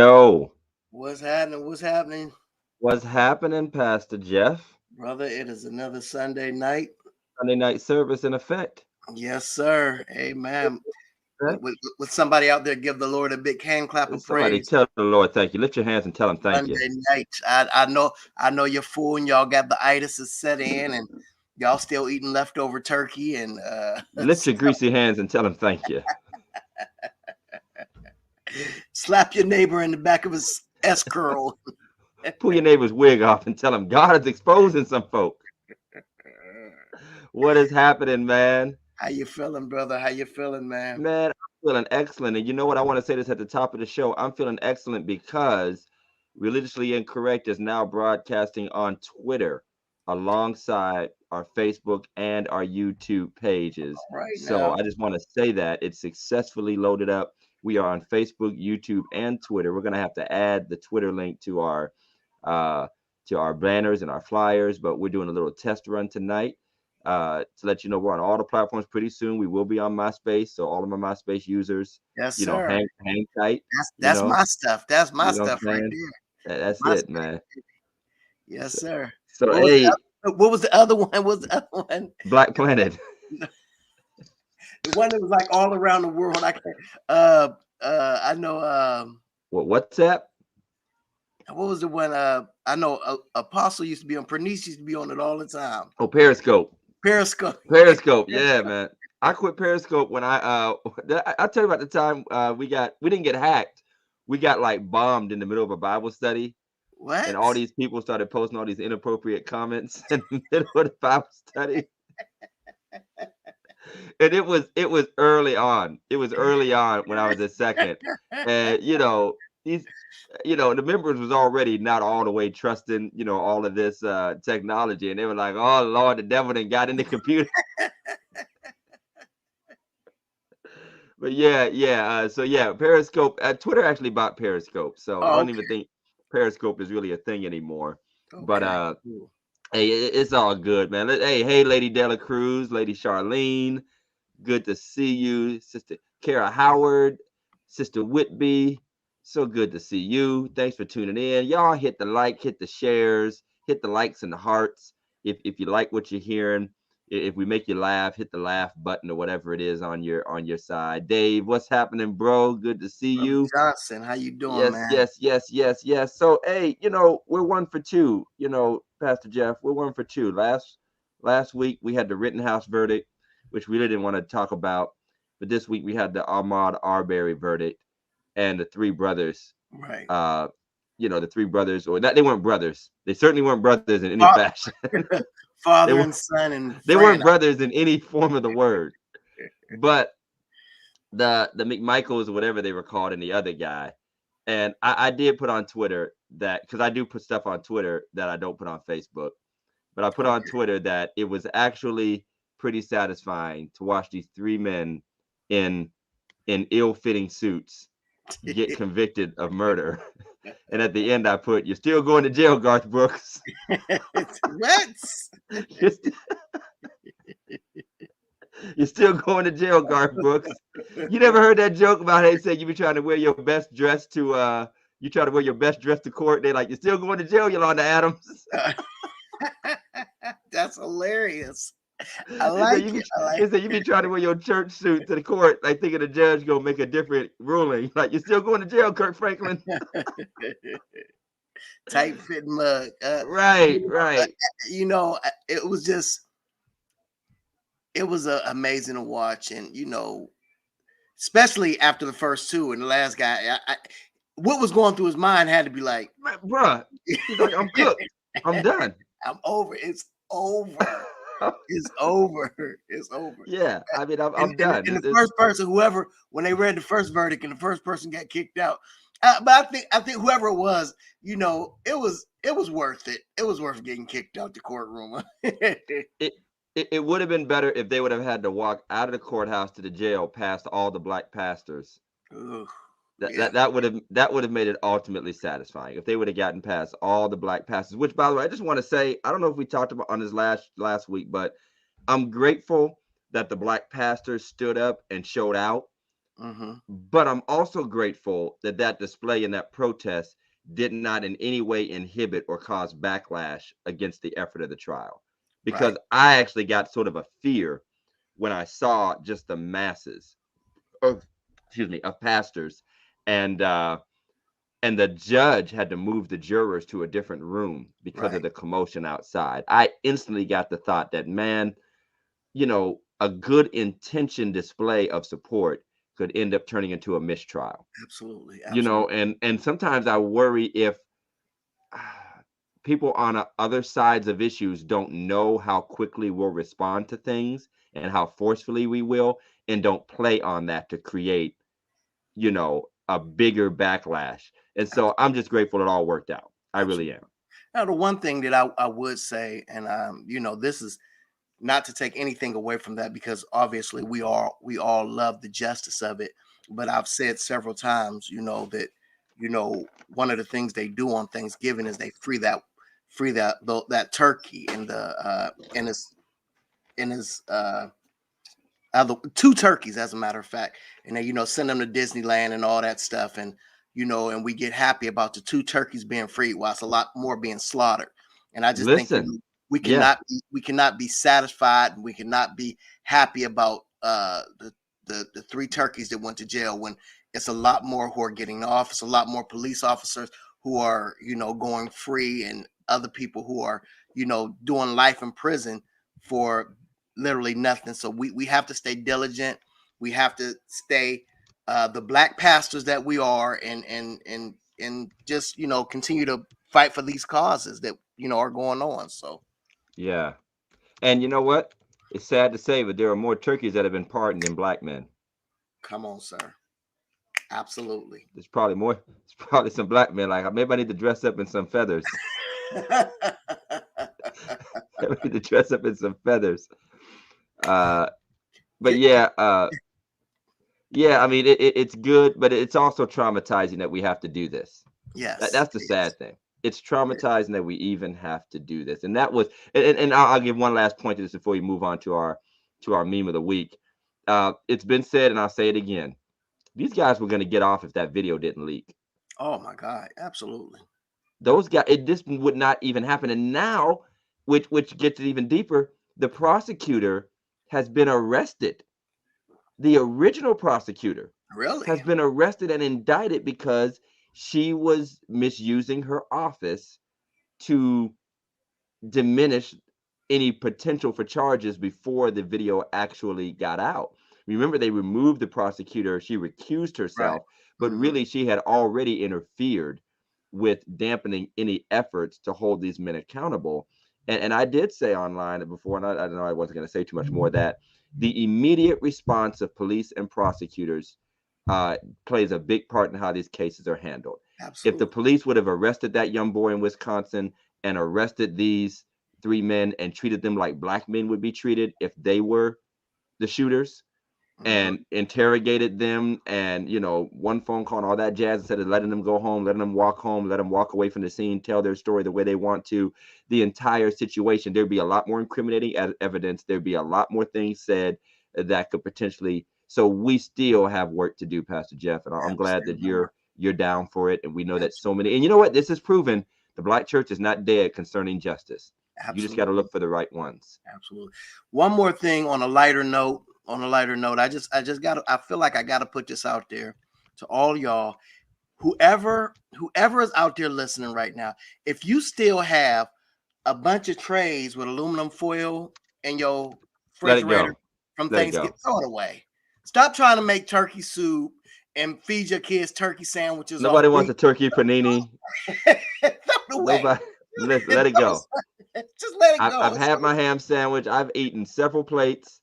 Yo, What's happening? What's happening? what's happening, Pastor Jeff? Brother, it is another Sunday night. Sunday night service in effect. Yes, sir. Amen. Would, Effect. would, would somebody out there give the Lord a big hand clap of Somebody praise? tell the Lord thank you. Lift your hands and tell him thank you. Sunday night. I know you're full and y'all got the itis is set in and y'all still eating leftover turkey and Lift your greasy hands and tell him thank you. slap your neighbor in the back of his S curl. Pull your neighbor's wig off and tell him God is exposing some folk. What is happening, man? How you feeling, brother? How you feeling, man? Man, I'm feeling excellent. And you know what? I want to say this at the top of the show. I'm feeling excellent because Religiously Incorrect is now broadcasting on Twitter alongside our Facebook and our YouTube pages. Right So now. I just want to say that it's successfully loaded up. We are on Facebook, YouTube, and Twitter. We're going to have to add the Twitter link uh, to our banners and our flyers, but we're doing a little test run tonight. To let you know, we're on all the platforms pretty soon. We will be on MySpace, so all of my MySpace users, Yes, sir. hang tight. That's my stuff. That's my You know what stuff I'm right saying? there. That's My it, stuff. man. Yes, So, sir. so What was the hey, what was the other one? What was the other one? Black Planet. The one that was like all around the world. I can't. I know. WhatsApp? What was the one? I know. Apostle used to be on. Pernice used to be on it all the time. Oh, Periscope. Periscope. Periscope. Yeah, man. I quit Periscope when I'll tell you about the time we didn't get hacked. We got like bombed in the middle of a Bible study, and all What? these people started posting all these inappropriate comments in the middle of the Bible study. And it was early on. It was early on when I was a second. And these the members was already not all the way trusting, all of this technology. And they were like, oh Lord, the devil done got in the computer. But so yeah, Periscope, Twitter actually bought Periscope. So I Oh, don't okay. even think Periscope is really a thing anymore. But Okay. Cool. hey, it's all good, man. Hey, Lady Dela Cruz, Lady Charlene, good to see you, Sister Kara Howard, Sister Whitby. So good to see you. Thanks for tuning in. Y'all hit the like, hit the shares, hit the likes and the hearts. If you like what you're hearing, if we make you laugh, hit the laugh button or whatever it is on your side. Dave, what's happening, bro? Good to see Brother you. Johnson, how you doing, Yes, man? yes, yes, yes, yes. So hey, we're 1 for 2. Pastor Jeff, we're 1 for 2. Last week we had the Rittenhouse verdict, which we really didn't want to talk about, but this week we had the Ahmad Arbery verdict and the three brothers. Right. The three brothers, or not, they weren't brothers. They certainly weren't brothers in any Fa- fashion. they Father were and son and they friend. weren't brothers in any form of the word. But the McMichaels or whatever they were called and the other guy. And I did put on Twitter that, because I do put stuff on Twitter that I don't put on Facebook, but I put on Okay. Twitter that it was actually pretty satisfying to watch these three men in ill-fitting suits get convicted of murder. And at the end, I put, "You're still going to jail, Garth Brooks. What? You're, st- you're still going to jail, Garth Brooks." You never heard that joke about how they say you be trying to wear your best dress to you try to wear your best dress to court? They like, "You're still going to jail, Yolanda Adams." That's hilarious. I They say like you be it. I like they say you be trying to wear your church suit to the court, like thinking the judge gonna make a different ruling. Like, "You're still going to jail, Kirk Franklin." it. Tight fit mug. Right, right. It was just it was amazing to watch, and especially after the first two and the last guy. What was going through his mind had to be like, Bruh, he's like, "I'm cooked. I'm done." I'm over. It's over. It's over. It's over. Yeah, I mean, I'm, And, I'm and, done. and the first person, whoever, when they read the first verdict and the first person got kicked out, but I think whoever it was, it was worth it. It was worth getting kicked out the courtroom. it it would have been better if they would have had to walk out of the courthouse to the jail past all the black pastors. Ugh, That yeah, that that would have made it ultimately satisfying if they would have gotten past all the black pastors. Which, by the way, I just want to say, I don't know if we talked about on this last week, but I'm grateful that the black pastors stood up and showed out. Mm-hmm. But I'm also grateful that that display and that protest did not in any way inhibit or cause backlash against the effort of the trial. Right. Because I actually got sort of a fear when I saw just the masses of, excuse me, of pastors, and the judge had to move the jurors to a different room because of Right. the commotion outside. I instantly got the thought that, man, a good intention display of support could end up turning into a mistrial. Absolutely. Absolutely. And sometimes I worry if people on other sides of issues don't know how quickly we'll respond to things and how forcefully we will, and don't play on that to create, a bigger backlash. And so I'm just grateful it all worked out. I really Absolutely. am. Now, the one thing that I would say, and this is not to take anything away from that, because obviously we all love the justice of it. But I've said several times, that one of the things they do on Thanksgiving is they free that turkey and the in his other two turkeys, as a matter of fact, and they send them to Disneyland and all that stuff, and we get happy about the two turkeys being free, whilst a lot more being slaughtered. And I just think Listen, we yeah, cannot be satisfied, and we cannot be happy about the three turkeys that went to jail, when it's a lot more who are getting off. It's a lot more police officers who are going free, and other people who are doing life in prison for literally nothing. So we have to stay diligent. We have to stay the black pastors that we are, and just continue to fight for these causes that are going on. So yeah. And you know what? It's sad to say, but there are more turkeys that have been pardoned than black men. come on, sir. Absolutely. There's probably more. There's probably some black men like, maybe I need to dress up in some feathers. Maybe I need to dress up in some feathers. Uh, but yeah, yeah. I mean, it's good, but it's also traumatizing that we have to do this. Yes, That's the it is. sad thing. It's traumatizing that we even have to do this. And that was, and I'll give one last point to this before we move on to our meme of the week. It's been said, and I'll say it again. These guys were going to get off if that video didn't leak. Oh my God, absolutely. Those guys, this would not even happen. And now, which gets it even deeper, the prosecutor has been arrested. The original prosecutor Really? has been arrested and indicted because she was misusing her office to diminish any potential for charges before the video actually got out. Remember, they removed the prosecutor, she recused Right. herself, but Hmm. really she had already interfered with dampening any efforts to hold these men accountable. And I did say online before, and I don't know, I wasn't going to say too much more, that the immediate response of police and prosecutors plays a big part in how these cases are handled. If the Absolutely. police would have arrested that young boy in Wisconsin and arrested these three men and treated them like black men would be treated if they were the shooters, Hmm. and interrogated them, and one phone call and all that jazz, instead of letting them go home, letting them walk home, let them walk away from the scene, tell their story the way they want to, the entire situation, there'd be a lot more incriminating evidence, there'd be a lot more things said that could potentially. So we still have work to do, Pastor Jeff, and I'm glad that Stand by my you're down for it. And we know that so absolutely, many, and you know what, this is proven, the black church is not dead concerning justice. You just got to absolutely. look for the right ones. Absolutely. One more thing on a lighter note. I just got. I feel like I got to put this out there to all y'all. Whoever is out there listening right now, if you still have a bunch of trays with aluminum foil in your Let it refrigerator go. from Let it Thanksgiving, go. throw it away. Stop trying to make turkey soup and feed your kids turkey sandwiches Nobody all wants week. a turkey panini. Throw it away. Nobody. Listen, let it go. Just let it I've go. had my ham sandwich. I've eaten several plates.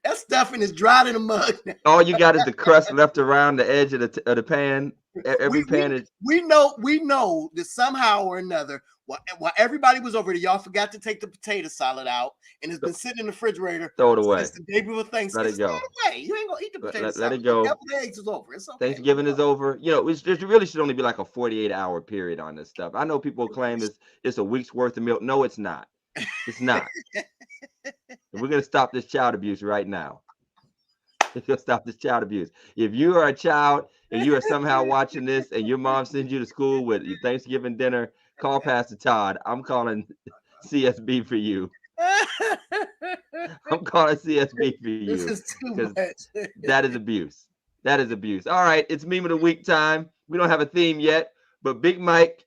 That stuffing is dried in the mug. All you got is the crust left around the edge of the pan. we Every pan we is we know that somehow or another, while everybody was over there, y'all forgot to take the potato salad out, and it's been sitting in the refrigerator throw it since away. the day before Let Thanksgiving. it Just throw go. it away. You ain't gonna eat the Let, potato let, let salad. it The go. deviled eggs is over. It's okay. Let it Thanksgiving is go. over. There really should only be like a 48-hour period on this stuff. I know people claim it's a week's worth of milk. No, it's not. It's not. And we're gonna stop this child abuse right now. if you'll stop this child abuse. If you are a child and you are somehow watching this and your mom sends you to school with your Thanksgiving dinner, call Pastor Todd. I'm calling CSB for you. I'm calling CSB for This you is too because much. that is abuse. That is abuse. All right, it's meme of the week time. We don't have a theme yet, but Big Mike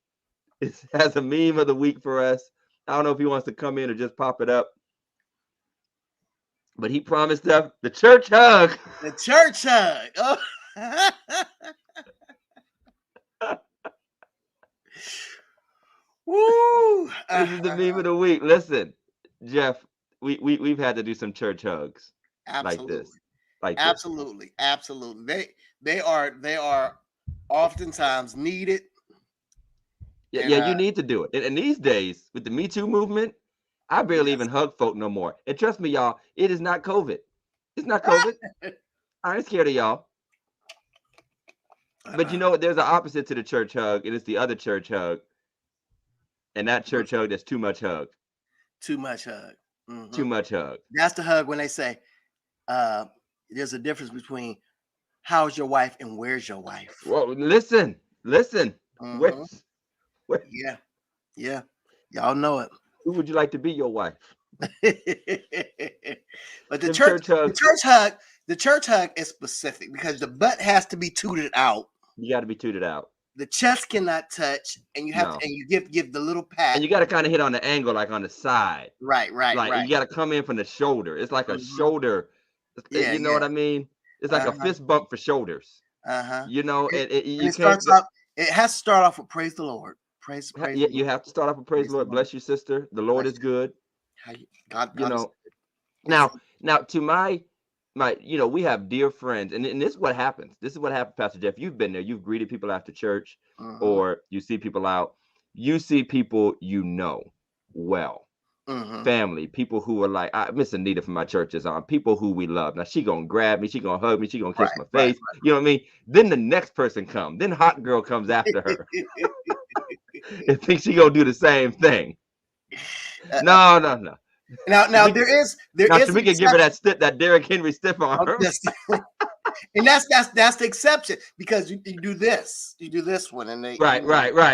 has a meme of the week for us. I don't know if he wants to come in or just pop it up, but he promised us the church hug. The church hug. Oh. Woo! This is the meme of the week. Listen, Jeff, we've had to do some church hugs like this, like this. Absolutely. They are oftentimes needed. Yeah, And, yeah, you need to do it. And these days, with the Me Too movement, I barely even hug folk no more. And trust me, y'all, it is not COVID. It's not COVID. I ain't scared of y'all. But you know what? There's an opposite to the church hug, and it's the other church hug. And that church hug, that's too much hug. Too much hug. Mm-hmm. Too much hug. That's the hug when they say, there's a difference between how's your wife and where's your wife. Well, listen. Mm-hmm. Where? Yeah. Y'all know it. Who would you like to be your wife? But the church hug is specific because the butt has to be tooted out. You got to be tooted out. The chest cannot touch, and you have to, and you give the little pat. And you got to kind of hit on the angle, like on the side. Right. You got to come in from the shoulder. It's like a shoulder. Yeah, you know what I mean? It's like a fist bump for shoulders. You know, it has to start off with praise the Lord. Praise you have to start off with praise the Lord. Bless you, sister. The Lord is good. God you know. Now to my we have dear friends, and this is what happens. This is what happened, Pastor Jeff. You've been there. You've greeted people after church, or you see people out. You see people well. Family, people who are like, Miss Anita from my church is on. People who we love. Now she gonna grab me, she gonna hug me, she gonna kiss my face. You know what I mean? Then the next person comes. Then hot girl comes after her, and thinks she gonna do the same thing. No. Now there is. We can give her that Derrick Henry stiff arm. And that's the exception because you do this one and they right.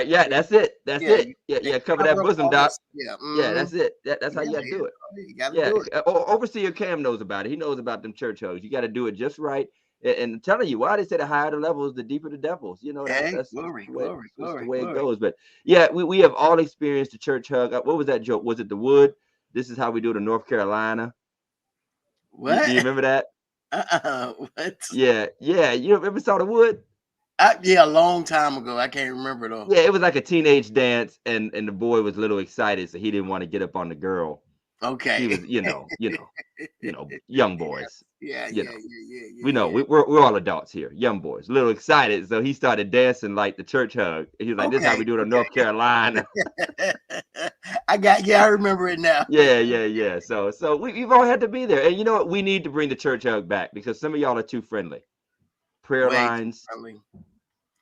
Yeah, that's it. Yeah, cover that bosom, doc. Yeah, that's it. That's how you gotta do it. You gotta do it. Overseer Cam knows about it. He knows about them church hugs. You got to do it just right. And I'm telling you, why they say the higher the levels, the deeper the devils. You know, that's glory, the way it goes. But yeah, we have all experienced the church hug. What was that joke? Was it the wood? This is how we do it in North Carolina. What? Do you remember that? What? Yeah. You ever saw the wood? Yeah, a long time ago. I can't remember though. Yeah, it was like a teenage dance, and the boy was a little excited, so he didn't want to get up on the girl. Okay. He was, young boys. Yeah. We know we're all adults here, young boys, a little excited, so he started dancing like the church hug. He was like, "This is how we do it in North Carolina." I remember it now. Yeah. So we've all had to be there, and you know what? We need to bring the church hug back because some of y'all are too friendly. Prayer lines,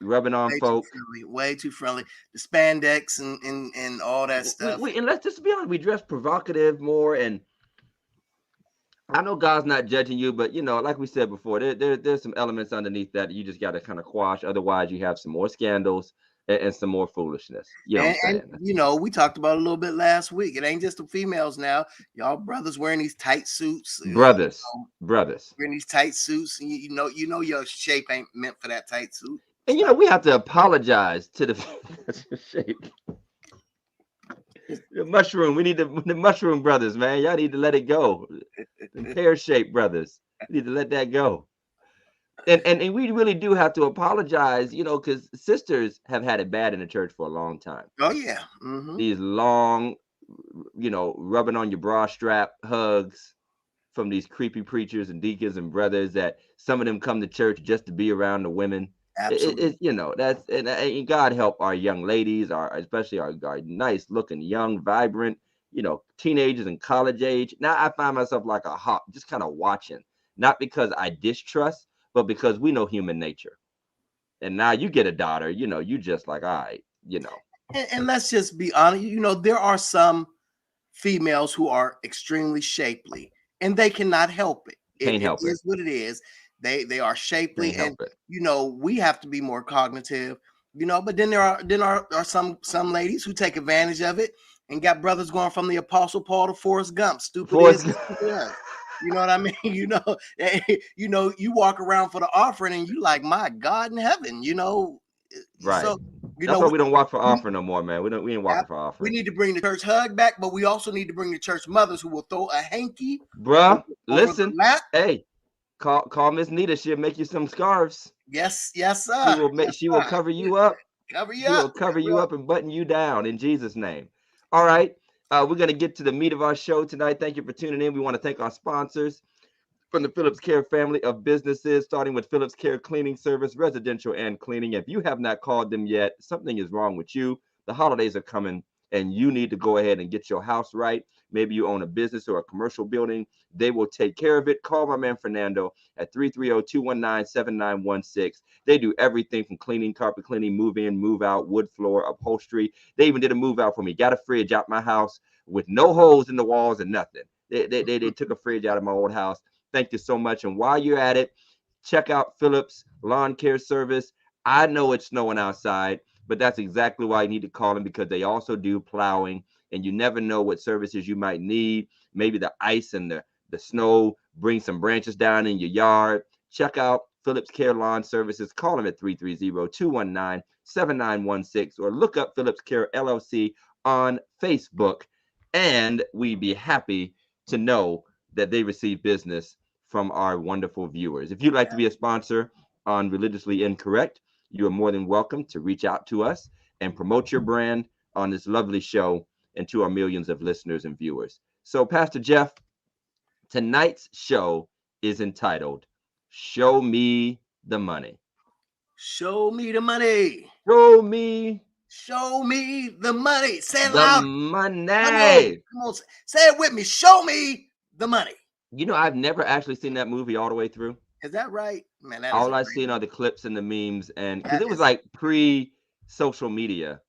rubbing on folk, way too friendly. The spandex and all that stuff. And let's just be honest, we dress provocative more, and I know God's not judging you, but like we said before, there's some elements underneath that you just got to kind of quash. Otherwise, you have some more scandals and some more foolishness. You know what I'm saying? We talked about it a little bit last week. It ain't just the females now. Y'all brothers wearing these tight suits. Brothers wearing these tight suits, and you know your shape ain't meant for that tight suit. And we have to apologize to the shape. The mushroom. We need the mushroom brothers, man. Y'all need to let it go. The pear-shaped brothers. We need to let that go. And we really do have to apologize, because sisters have had it bad in the church for a long time. Oh yeah. These long, rubbing on your bra strap hugs from these creepy preachers and deacons and brothers that some of them come to church just to be around the women. Absolutely. That's and God help our young ladies, especially our nice looking, young, vibrant, teenagers and college age. Now I find myself like a hawk, just kind of watching, not because I distrust, but because we know human nature. And now you get a daughter, you just like, all right, And let's just be honest, there are some females who are extremely shapely and they cannot help it. Can't it help it. is what it is. They are shapely, Can't and help it. we have to be more cognitive. But then there are some ladies who take advantage of it and got brothers going from the Apostle Paul to Forrest Gump. Stupid is, stupid is. You know what I mean? You walk around for the offering and you like, my God in heaven, Right. So, That's why we don't walk for offering no more, man. We ain't walking for we offering. need to bring the church hug back, but we also need to bring the church mothers who will throw a hanky Bruh, over listen. the lap. Hey, call Miss Nita. She'll make you some scarves. Yes, sir. She will cover you up. She will cover you up and button you down in Jesus' name. All right. We're going to get to the meat of our show tonight. Thank you for tuning in. We want to thank our sponsors from the Phillips Care family of businesses, starting with Phillips Care Cleaning Service, residential and cleaning. If you have not called them yet, something is wrong with you. The holidays are coming and you need to go ahead and get your house right. Maybe you own a business or a commercial building. They will take care of it. Call my man Fernando at 330-219-7916. They do everything from cleaning, carpet cleaning, move in, move out, wood floor, upholstery. They even did a move out for me. Got a fridge out my house with no holes in the walls and nothing. They took a fridge out of my old house. Thank you so much. And while you're at it, check out Phillips Lawn Care Service. I know it's snowing outside, but that's exactly why you need to call them, because they also do plowing, and you never know what services you might need. Maybe the ice and the snow bring some branches down in your yard. Check out Phillips Care Lawn Services. Call them at 330-219-7916 or look up Phillips Care LLC on Facebook, and we'd be happy to know that they receive business from our wonderful viewers. If you'd like to be a sponsor on Religiously Incorrect, you are more than welcome to reach out to us and promote your brand on this lovely show and to our millions of listeners and viewers. So, Pastor Jeff, tonight's show is entitled Show Me the Money. Show me the money. Show me the money. Say it the loud. money. Come on. Say it with me. Show me the money. I've never actually seen that movie all the way through. Is that right? Man, that all I've seen are the clips and the memes, and because it was like pre-social media.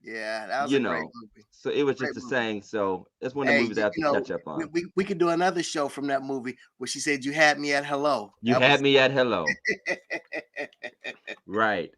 Yeah, that was a great movie. So it was just a saying. So that's one of the movies I have to catch up on. We could do another show from that movie where she said, "You had me at hello." You had me at hello. Right.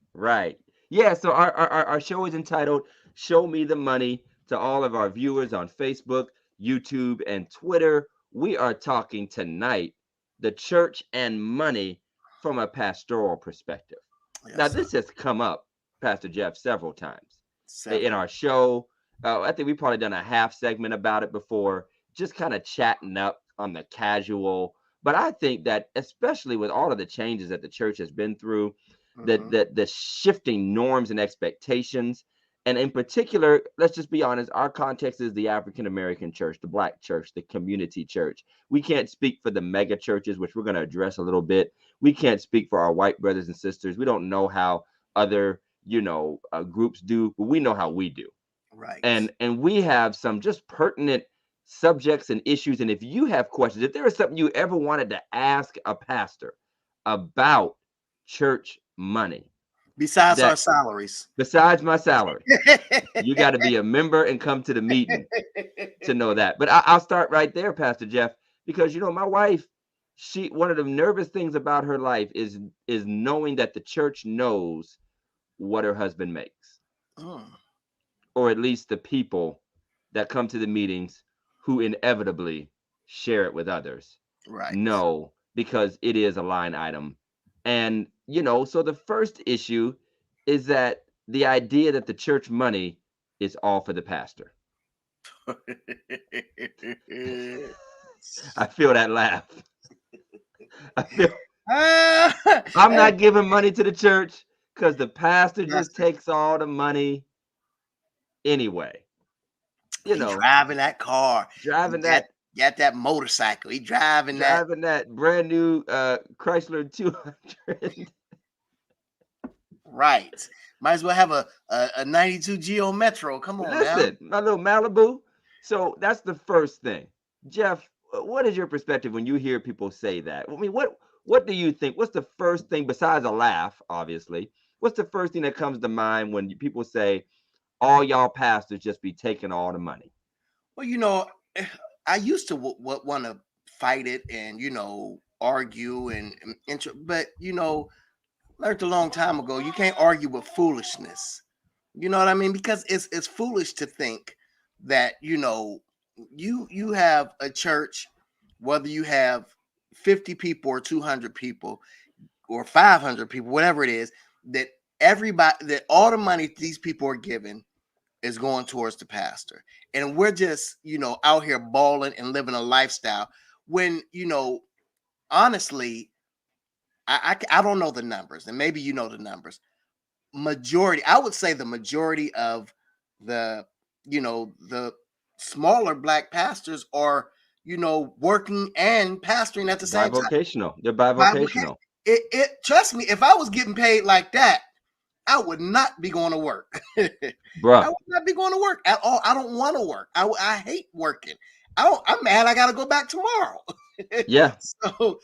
Yeah. So our show is entitled "Show Me the Money." To all of our viewers on Facebook, YouTube, and Twitter, we are talking tonight the church and money from a pastoral perspective. Yes, now, this has come up, Pastor Jeff, several times in our show. I think we've probably done a half segment about it before, just kind of chatting up on the casual. But I think that especially with all of the changes that the church has been through, the shifting norms and expectations, and in particular, let's just be honest, our context is the African American church, the Black church, the community church. We can't speak for the mega churches, which we're going to address a little bit. We can't speak for our white brothers and sisters. We don't know how other, groups do, but we know how we do. Right. And we have some just pertinent subjects and issues. And if you have questions, if there is something you ever wanted to ask a pastor about church money, besides our salaries, besides my salary, you got to be a member and come to the meeting to know that. But I'll start right there, Pastor Jeff, because my wife, one of the nervous things about her life is knowing that the church knows what her husband makes, or at least the people that come to the meetings who inevitably share it with others. Right. No, because it is a line item. And, so the first issue is that the idea that the church money is all for the pastor. I feel that laugh. I'm not giving money to the church because the pastor just takes all the money anyway. Driving that car, driving that motorcycle. He driving that brand new Chrysler 200. Right. Might as well have a 92 Geo Metro. Come on, listen, my little Malibu. So that's the first thing. Jeff, what is your perspective when you hear people say that? I mean, what do you think? What's the first thing, besides a laugh, obviously? What's the first thing that comes to mind when people say, all y'all pastors just be taking all the money? Well, I used to want to fight it and, argue but learned a long time ago, you can't argue with foolishness. You know what I mean? Because it's foolish to think that, you have a church, whether you have 50 people or 200 people or 500 people, whatever it is, that that all the money these people are given is going towards the pastor. And we're just, out here balling and living a lifestyle when, honestly, I don't know the numbers, and maybe you know the numbers. I would say the majority of the, the smaller black pastors are, working and pastoring at the same time. Bivocational. They're Bivocation. bivocational. Trust me, if I was getting paid like that, I would not be going to work. I Bruh. would not be going to work at all. I don't want to work. I hate working. I'm mad I got to go back tomorrow. Yeah. Yeah. So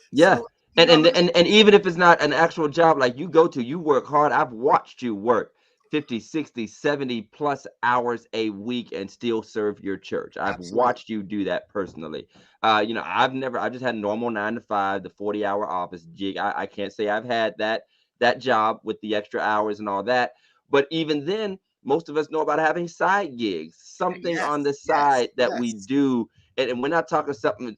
And even if it's not an actual job like you go to, you work hard. I've watched you work 50, 60, 70 plus hours a week and still serve your church. I've absolutely. watched you do that personally. I just had normal 9 to 5, the 40-hour office gig. I can't say I've had that job with the extra hours and all that. But even then, most of us know about having side gigs, something on the side that we do. And we're not talking something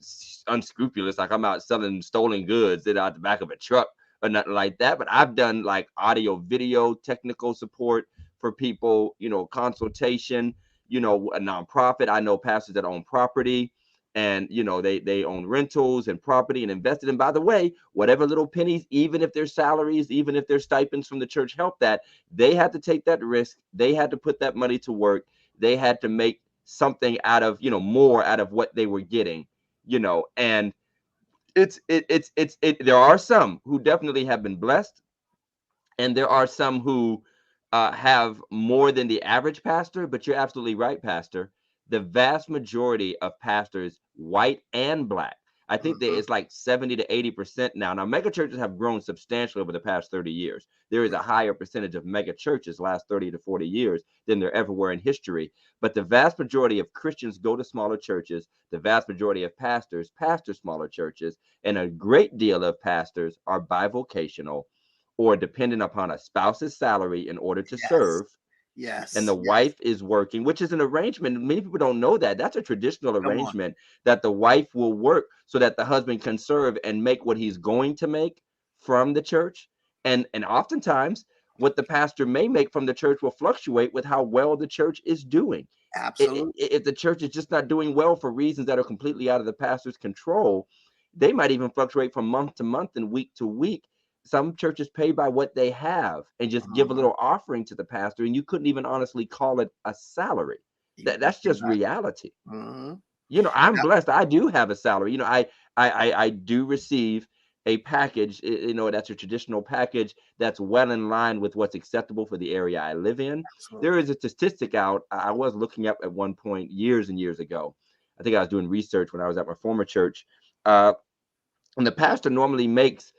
unscrupulous, like I'm out selling stolen goods that out the back of a truck or nothing like that. But I've done like audio, video, technical support for people, consultation, a nonprofit. I know pastors that own property and, they own rentals and property and invested. And by the way, whatever little pennies, even if their salaries, even if their stipends from the church help that, they had to take that risk. They had to put that money to work. They had to make something out of, more out of what they were getting, and there are some who definitely have been blessed, and there are some who have more than the average pastor. But you're absolutely right, Pastor. The vast majority of pastors, white and black, I think that it's like 70 to 80% now. Now, mega churches have grown substantially over the past 30 years. There is a higher percentage of mega churches last 30 to 40 years than there ever were in history. But the vast majority of Christians go to smaller churches. The vast majority of pastors pastor smaller churches. And a great deal of pastors are bivocational or dependent upon a spouse's salary in order to serve. Yes. And the wife is working, which is an arrangement. Many people don't know that. That's a traditional arrangement, that the wife will work so that the husband can serve and make what he's going to make from the church. And oftentimes what the pastor may make from the church will fluctuate with how well the church is doing. Absolutely. If the church is just not doing well for reasons that are completely out of the pastor's control, they might even fluctuate from month to month and week to week. Some churches pay by what they have and just give a little offering to the pastor, and you couldn't even honestly call it a salary. That's just reality. I'm blessed. I do have a salary. I do receive a package, that's a traditional package that's well in line with what's acceptable for the area I live in. Absolutely. There is a statistic out I was looking up at one point years and years ago. I think I was doing research when I was at my former church. And the pastor normally makes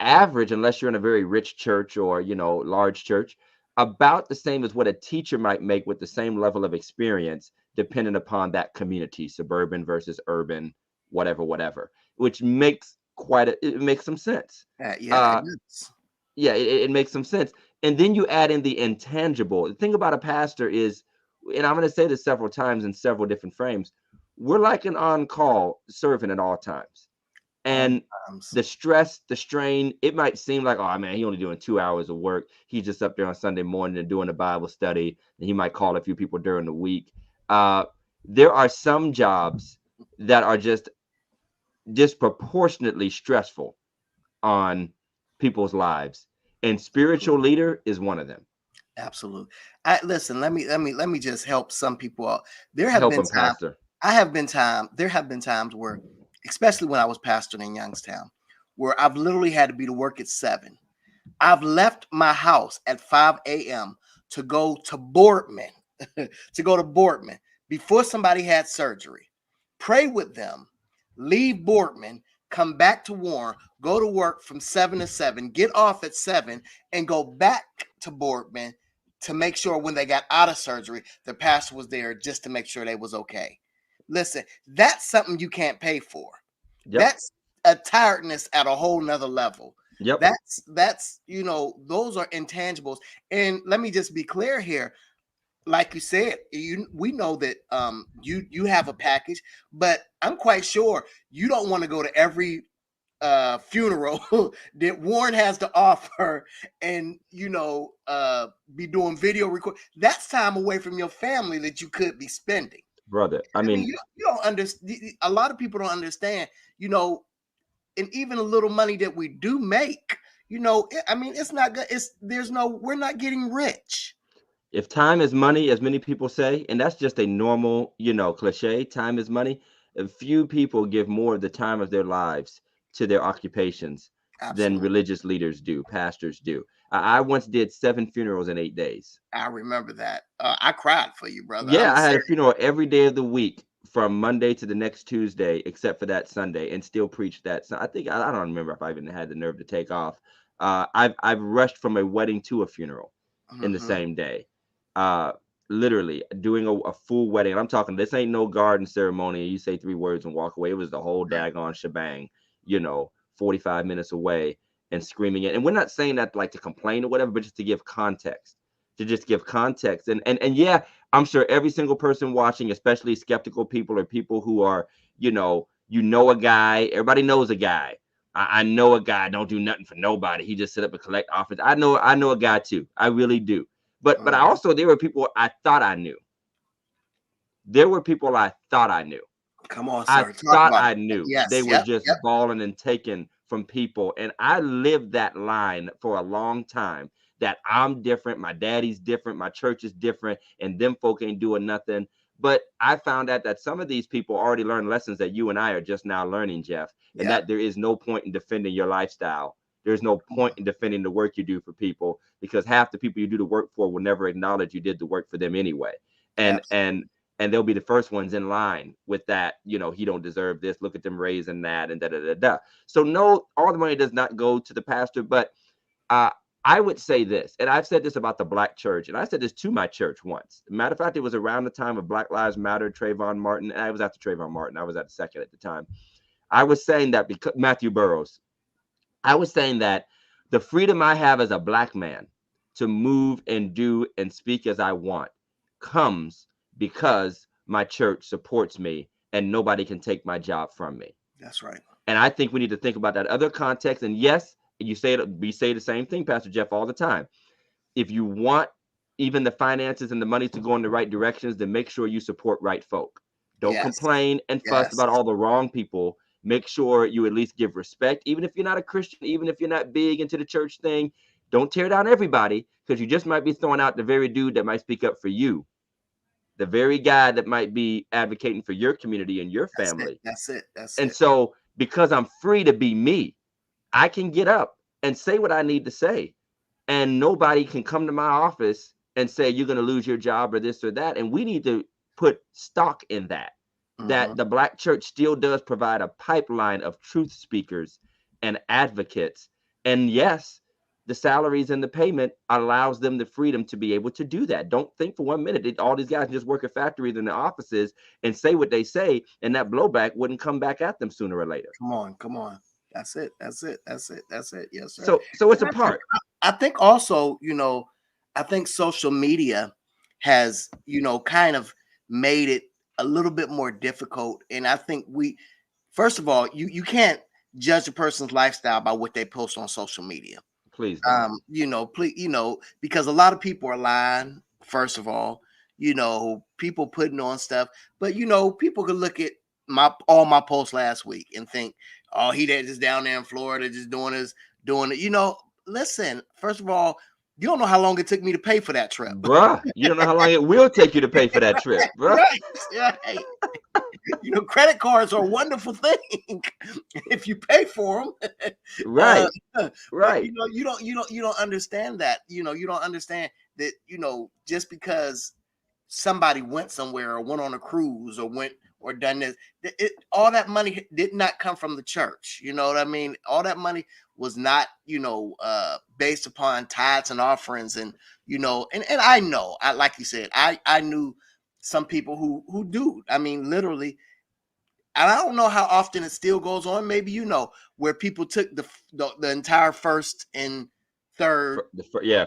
average, unless you're in a very rich church or, large church, about the same as what a teacher might make with the same level of experience, depending upon that community, suburban versus urban, whatever, which makes it makes some sense. It makes some sense. And then you add in the intangible. The thing about a pastor is, and I'm going to say this several times in several different frames, we're like an on-call servant at all times. And the stress, the strain, it might seem like, oh man, he only doing 2 hours of work. He's just up there on Sunday morning and doing a Bible study, and he might call a few people during the week. There are some jobs that are just disproportionately stressful on people's lives, and spiritual leader is one of them. Absolutely. Listen, let me just help some people out. There have been times where, especially when I was pastoring in Youngstown, where I've literally had to be to work at 7. I've left my house at 5 a.m. to go to Boardman, before somebody had surgery, pray with them, leave Boardman, come back to Warren, go to work from 7 to 7, get off at 7, and go back to Boardman to make sure when they got out of surgery, the pastor was there just to make sure they was okay. Listen, that's something you can't pay for. Yep. a tiredness at a whole nother level. Yep. That's those are intangibles. And let me just be clear here. Like you said, we know that you have a package, but I'm quite sure you don't want to go to every funeral that Warren has to offer and be doing video record. That's time away from your family that you could be spending. Brother, I mean you don't understand. A lot of people don't understand, and even a little money that we do make, it's not good. We're not getting rich. if time is money, as many people say, and that's just a normal, cliche, time is money, a few people give more of the time of their lives to their occupations than Absolutely. religious leaders do, pastors do. I once did 7 funerals in 8 days. I remember that. I cried for you, brother. Yeah, I'm I had a serious. funeral every day of the week from Monday to the next Tuesday, except for that Sunday, and still preached that. So I think I don't remember if I even had the nerve to take off. I've rushed from a wedding to a funeral in the Mhm. same day. Uh, Literally doing a full wedding. And I'm talking, this ain't no garden ceremony. You say 3 words and walk away. It was the whole Right. daggone shebang. 45 minutes away and screaming it. And we're not saying that like to complain or whatever, but just to give context. To just give context. And yeah, I'm sure every single person watching, especially skeptical people or people who are, a guy, everybody knows a guy. I know a guy don't do nothing for nobody. He just sit up and collect offers. I know a guy too. I really do. But I Mhm. also, there were people I thought I knew. There were people I thought I knew. Come on, I sir. Talk thought about it. I knew. They Yes. were Yep. just Yep. balling and taking from people. And I lived that line for a long time that I'm different. My daddy's different. My church is different. And them folk ain't doing nothing. But I found out that some of these people already learned lessons that you and I are just now learning, Jeff, and Yep. that there is no point in defending your lifestyle. There's no Come point on. in defending the work you do for people because half the people you do the work for will never acknowledge you did the work for them anyway. And and Absolutely. and they'll be the first ones in line with that. He don't deserve this. Look at them raising that and da da da da. So no, all the money does not go to the pastor, but uh, I would say this, and I've said this about the black church, and I said this to my church once. Matter of fact, it was around the time of Black Lives Matter, Trayvon Martin, and I was after Trayvon Martin. I was at the second at the time. I was saying that because Matthew Burrows, I was saying that the freedom I have as a black man to move and do and speak as I want comes because my church supports me and nobody can take my job from me. That's right. And I think we need to think about that other context. And yes, we say the same thing, Pastor Jeff, all the time. If you want even the finances and the money to go in the right directions, then make sure you support right folk. Don't Yes. complain and fuss Yes. about all the wrong people. Make sure you at least give respect, even if you're not a Christian, even if you're not big into the church thing. Don't tear down everybody because you just might be throwing out the very dude that might speak up for you, the very guy that might be advocating for your community and your That's it. family. That's it. That's And it. so, because I'm free to be me, I can get up and say what I need to say. And nobody can come to my office and say, you're going to lose your job or this or that. And we need to put stock in that, Hmm. that the black church still does provide a pipeline of truth speakers and advocates. And yes, the salaries and the payment allows them the freedom to be able to do that. Don't think for 1 minute that all these guys just work at factories and the offices and say what they say, and that blowback wouldn't come back at them sooner or later. Come on. Come on. That's it. That's it. That's it. That's it. Yes, sir. So it's And a part. I think also, I think social media has, kind of made it a little bit more difficult. And I think first of all, you can't judge a person's lifestyle by what they post on social media. Please don't. Please, because a lot of people are lying, first of all, people putting on stuff, but people could look at all my posts last week and think, oh, he just down there in Florida just doing it. Listen, first of all, you don't know how long it took me to pay for that trip. Bruh, you don't know how long it will take you to pay for that trip, bruh. Right. Right. Credit cards are a wonderful thing if you pay for them. Uh, Right, but right. you don't understand that. You don't understand that. Just because somebody went somewhere or went on a cruise or went or done this, all that money did not come from the church. You know what I mean? All that money was not, based upon tithes and offerings, and and I know, like you said, I knew some people who do. I mean, literally, and I don't know how often it still goes on. Maybe you know, where people took the entire first and third,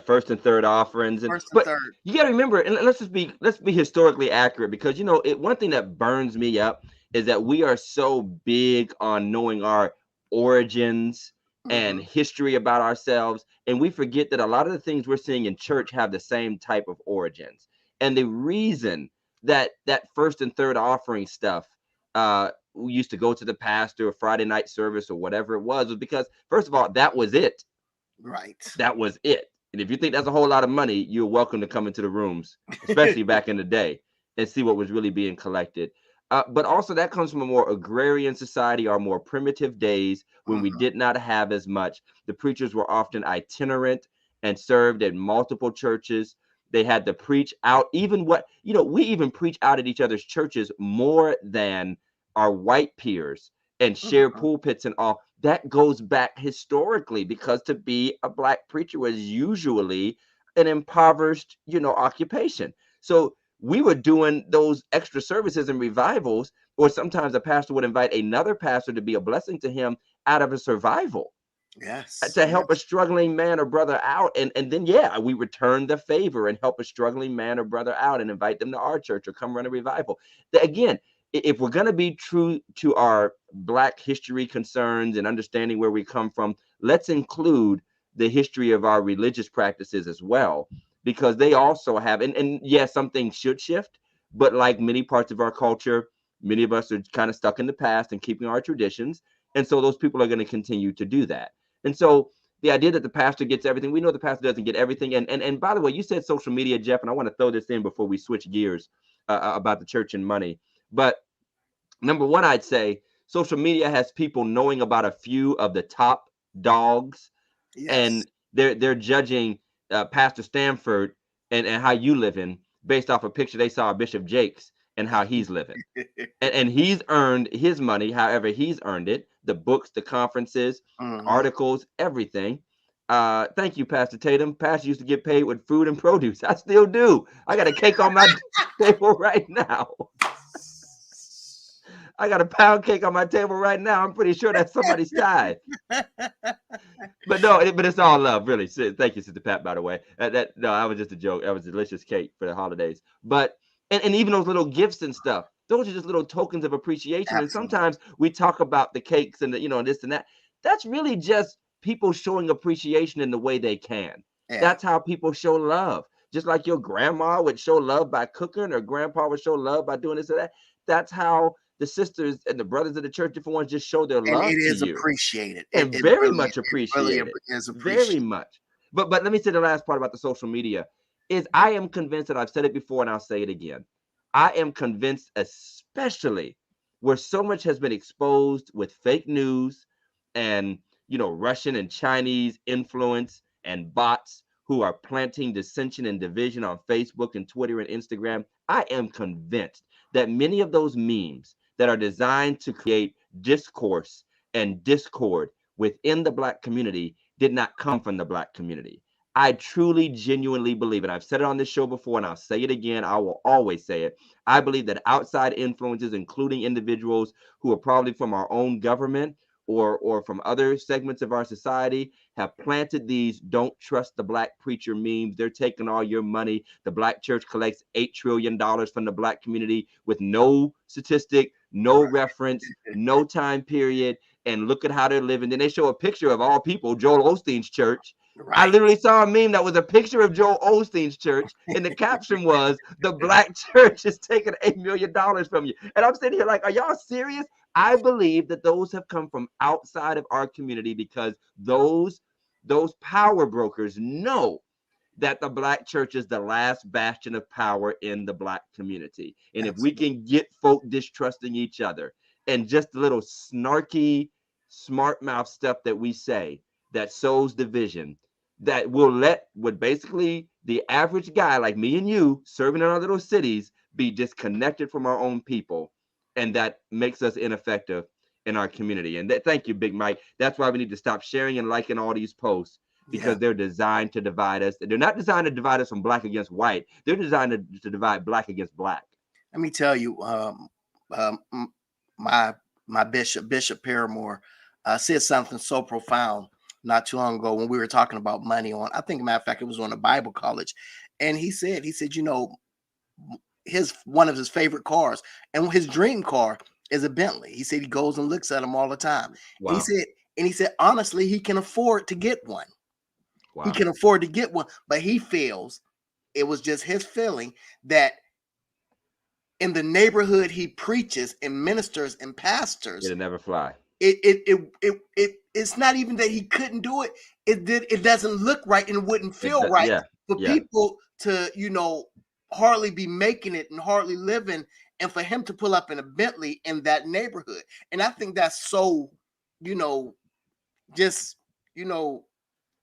First and third offerings, first and but third. you got to remember, and let's be historically accurate, because you know one thing that burns me up is that we are so big on knowing our origins and Mhm. history about ourselves, and we forget that a lot of the things we're seeing in church have the same type of origins. And the reason that first and third offering stuff, we used to go to the pastor Friday night service or whatever it was because first of all, that was it. Right. That was it. And if you think that's a whole lot of money, you're welcome to come into the rooms, especially back in the day, and see what was really being collected. But also, that comes from a more agrarian society, or more primitive days when we Mhm. did not have as much. The preachers were often itinerant and served at multiple churches. They had to preach out, even what, you know, we even preach out at each other's churches more than our white peers, and share Mhm. pulpits and all. That goes back historically, because to be a black preacher was usually an impoverished, you know, occupation. So we were doing those extra services and revivals, or sometimes a pastor would invite another pastor to be a blessing to him out of a survival, Yes. to help a Yes. struggling man or brother out. And then, we return the favor and help a struggling man or brother out and invite them to our church or come run a revival. Again, if we're going to be true to our black history concerns and understanding where we come from, let's include the history of our religious practices as well, because they also have, and yes, some things should shift, but like many parts of our culture, many of us are kind of stuck in the past and keeping our traditions. And so those people are going to continue to do that. And so the idea that the pastor gets everything, we know the pastor doesn't get everything. And by the way, you said social media, Jeff, and I want to throw this in before we switch gears about the church and money. But number one, I'd say social media has people knowing about a few of the top dogs, Yes. and they're judging Pastor Stanford and how you living based off a picture they saw of Bishop Jakes and how he's living. And he's earned his money however he's earned it, the books, the conferences, Mhm. articles, everything. Thank you, Pastor Tatum. Pastor used to get paid with food and produce. I still do. I got a cake on my table right now. I got a pound cake on my table right now. I'm pretty sure that's somebody's tithe. But no, but it's all love, really. Thank you, Sister Pat, by the way. That was just a joke. That was a delicious cake for the holidays. But and even those little gifts and stuff, those are just little tokens of appreciation. And Absolutely. sometimes we talk about the cakes and the, this and that. That's really just people showing appreciation in the way they can. Yeah. That's how people show love. Just like your grandma would show love by cooking, or grandpa would show love by doing this or that. That's how the sisters and the brothers of the church, different ones, just show their And it love to is you, appreciated. and It very really, much it really appreciated. is Very appreciated. much. But let me say the last part about the social media is I am convinced, that I've said it before and I'll say it again. I am convinced, especially where so much has been exposed with fake news and Russian and Chinese influence and bots who are planting dissension and division on Facebook and Twitter and Instagram. I am convinced that many of those memes that are designed to create discourse and discord within the Black community did not come from the Black community. I truly, genuinely believe it. I've said it on this show before and I'll say it again. I will always say it. I believe that outside influences, including individuals who are probably from our own government or from other segments of our society, have planted these "don't trust the Black preacher" memes. They're taking all your money. The Black church collects $8 trillion from the Black community with no statistic, no reference, no time period. And look at how they're living. Then they show a picture of all people, Joel Osteen's church. I Right. literally saw a meme that was a picture of Joel Osteen's church, and the caption was, "The Black church is taking $8 million from you." And I'm sitting here like, are y'all serious? I believe that those have come from outside of our community, because those power brokers know that the Black church is the last bastion of power in the Black community. And if we Absolutely. can get folk distrusting each other, and just the little snarky, smart mouth stuff that we say that sows division, that will let what basically the average guy like me and you serving in our little cities be disconnected from our own people, and that makes us ineffective in our community. And thank you, Big Mike. That's why we need to stop sharing and liking all these posts, Yeah. because they're designed to divide us. They're not designed to divide us from Black against white. They're designed to divide Black against Black. Let me tell you, my Bishop Paramore said something so profound not too long ago when we were talking about money on, I think, matter of fact, it was on a Bible college. And he said, you know, one of his favorite cars and his dream car is a Bentley. He said he goes and looks at them all the time. Wow. And he said, honestly, he can afford to get one. Wow. He can afford to get one, but he feels it was just his feeling that in the neighborhood he preaches and ministers and pastors, it'll never fly. It's not even that he couldn't do it. It doesn't look right and wouldn't feel right for people to, you know, hardly be making it and hardly living, and for him to pull up in a Bentley in that neighborhood. And I think that's so, you know, just, you know,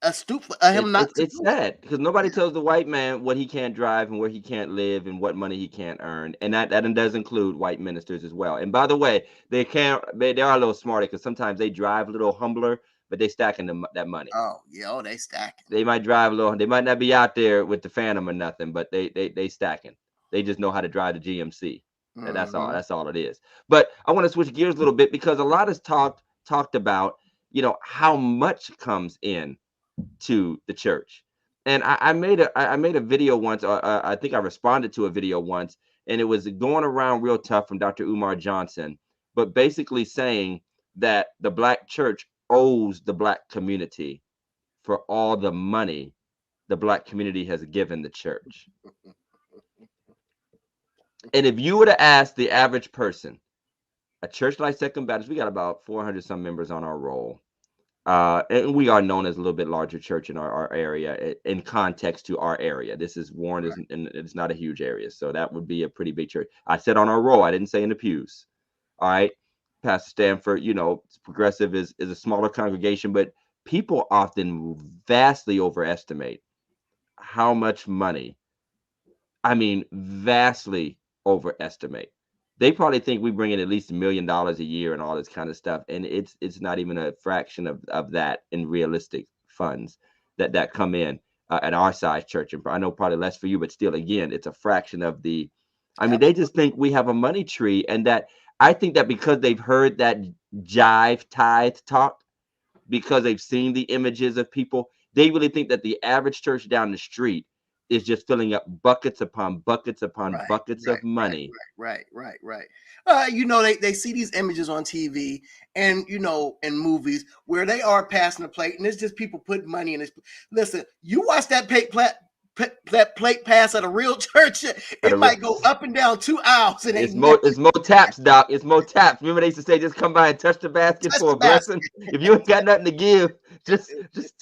astute for him not to. It's sad because nobody tells the white man what he can't drive and where he can't live and what money he can't earn, and that does include white ministers as well. And by the way, they are a little smarter because sometimes they drive a little humbler, but they stacking that money. Oh yeah, they stacking. They might drive a little. They might not be out there with the Phantom or nothing, but they stacking. They just know how to drive the GMC. Mm-hmm. That's all. That's all it is. But I want to switch gears a little bit because a lot is talked about, you know, how much comes in to the church. And I made a video once. I think I responded to a video once, and it was going around real tough from Dr. Umar Johnson, but basically saying that the Black church owes the Black community for all the money the Black community has given the church. And if you were to ask the average person, a church like Second Baptist, we got about 400 some members on our roll. And we are known as a little bit larger church in our area in context to our area. This is Warren, right. And it's not a huge area. So that would be a pretty big church. I said on our roll, I didn't say in the pews. All right. Pastor Stanford, you know, Progressive is a smaller congregation, but people often vastly overestimate how much money, I mean, vastly overestimate. They probably think we bring in at least $1 million a year and all this kind of stuff. And it's not even a fraction of that in realistic funds that come in at our size church. And I know probably less for you, but still, again, it's a fraction of the, I mean, they just think we have a money tree. And that I think that because they've heard that jive tithe talk, because they've seen the images of people, they really think that the average church down the street is just filling up buckets upon buckets upon buckets of money. Right. You know, they see these images on TV and, you know, in movies where they are passing the plate and it's just people putting money in this. Listen, you watch that plate pass at a real church, it might go up and down 2 aisles. It's more taps, Doc. It's more taps. Remember they used to say, just come by and touch the basket for a blessing. If you ain't got nothing to give, just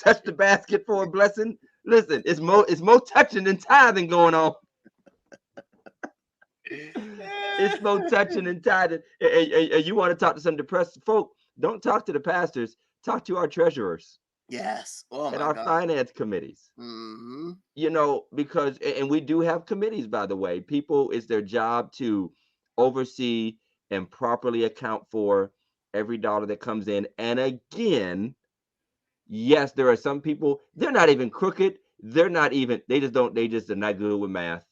touch the basket for a blessing. Listen, it's more touching than tithing going on. It's more touching than tithing. And you want to talk to some depressed folk? Don't talk to the pastors. Talk to our treasurers. Yes. And our finance committees. Mm-hmm. You know, because, and we do have committees, by the way. People, it's their job to oversee and properly account for every dollar that comes in. And again, yes, there are some people, they're not even crooked. They just are not good with math.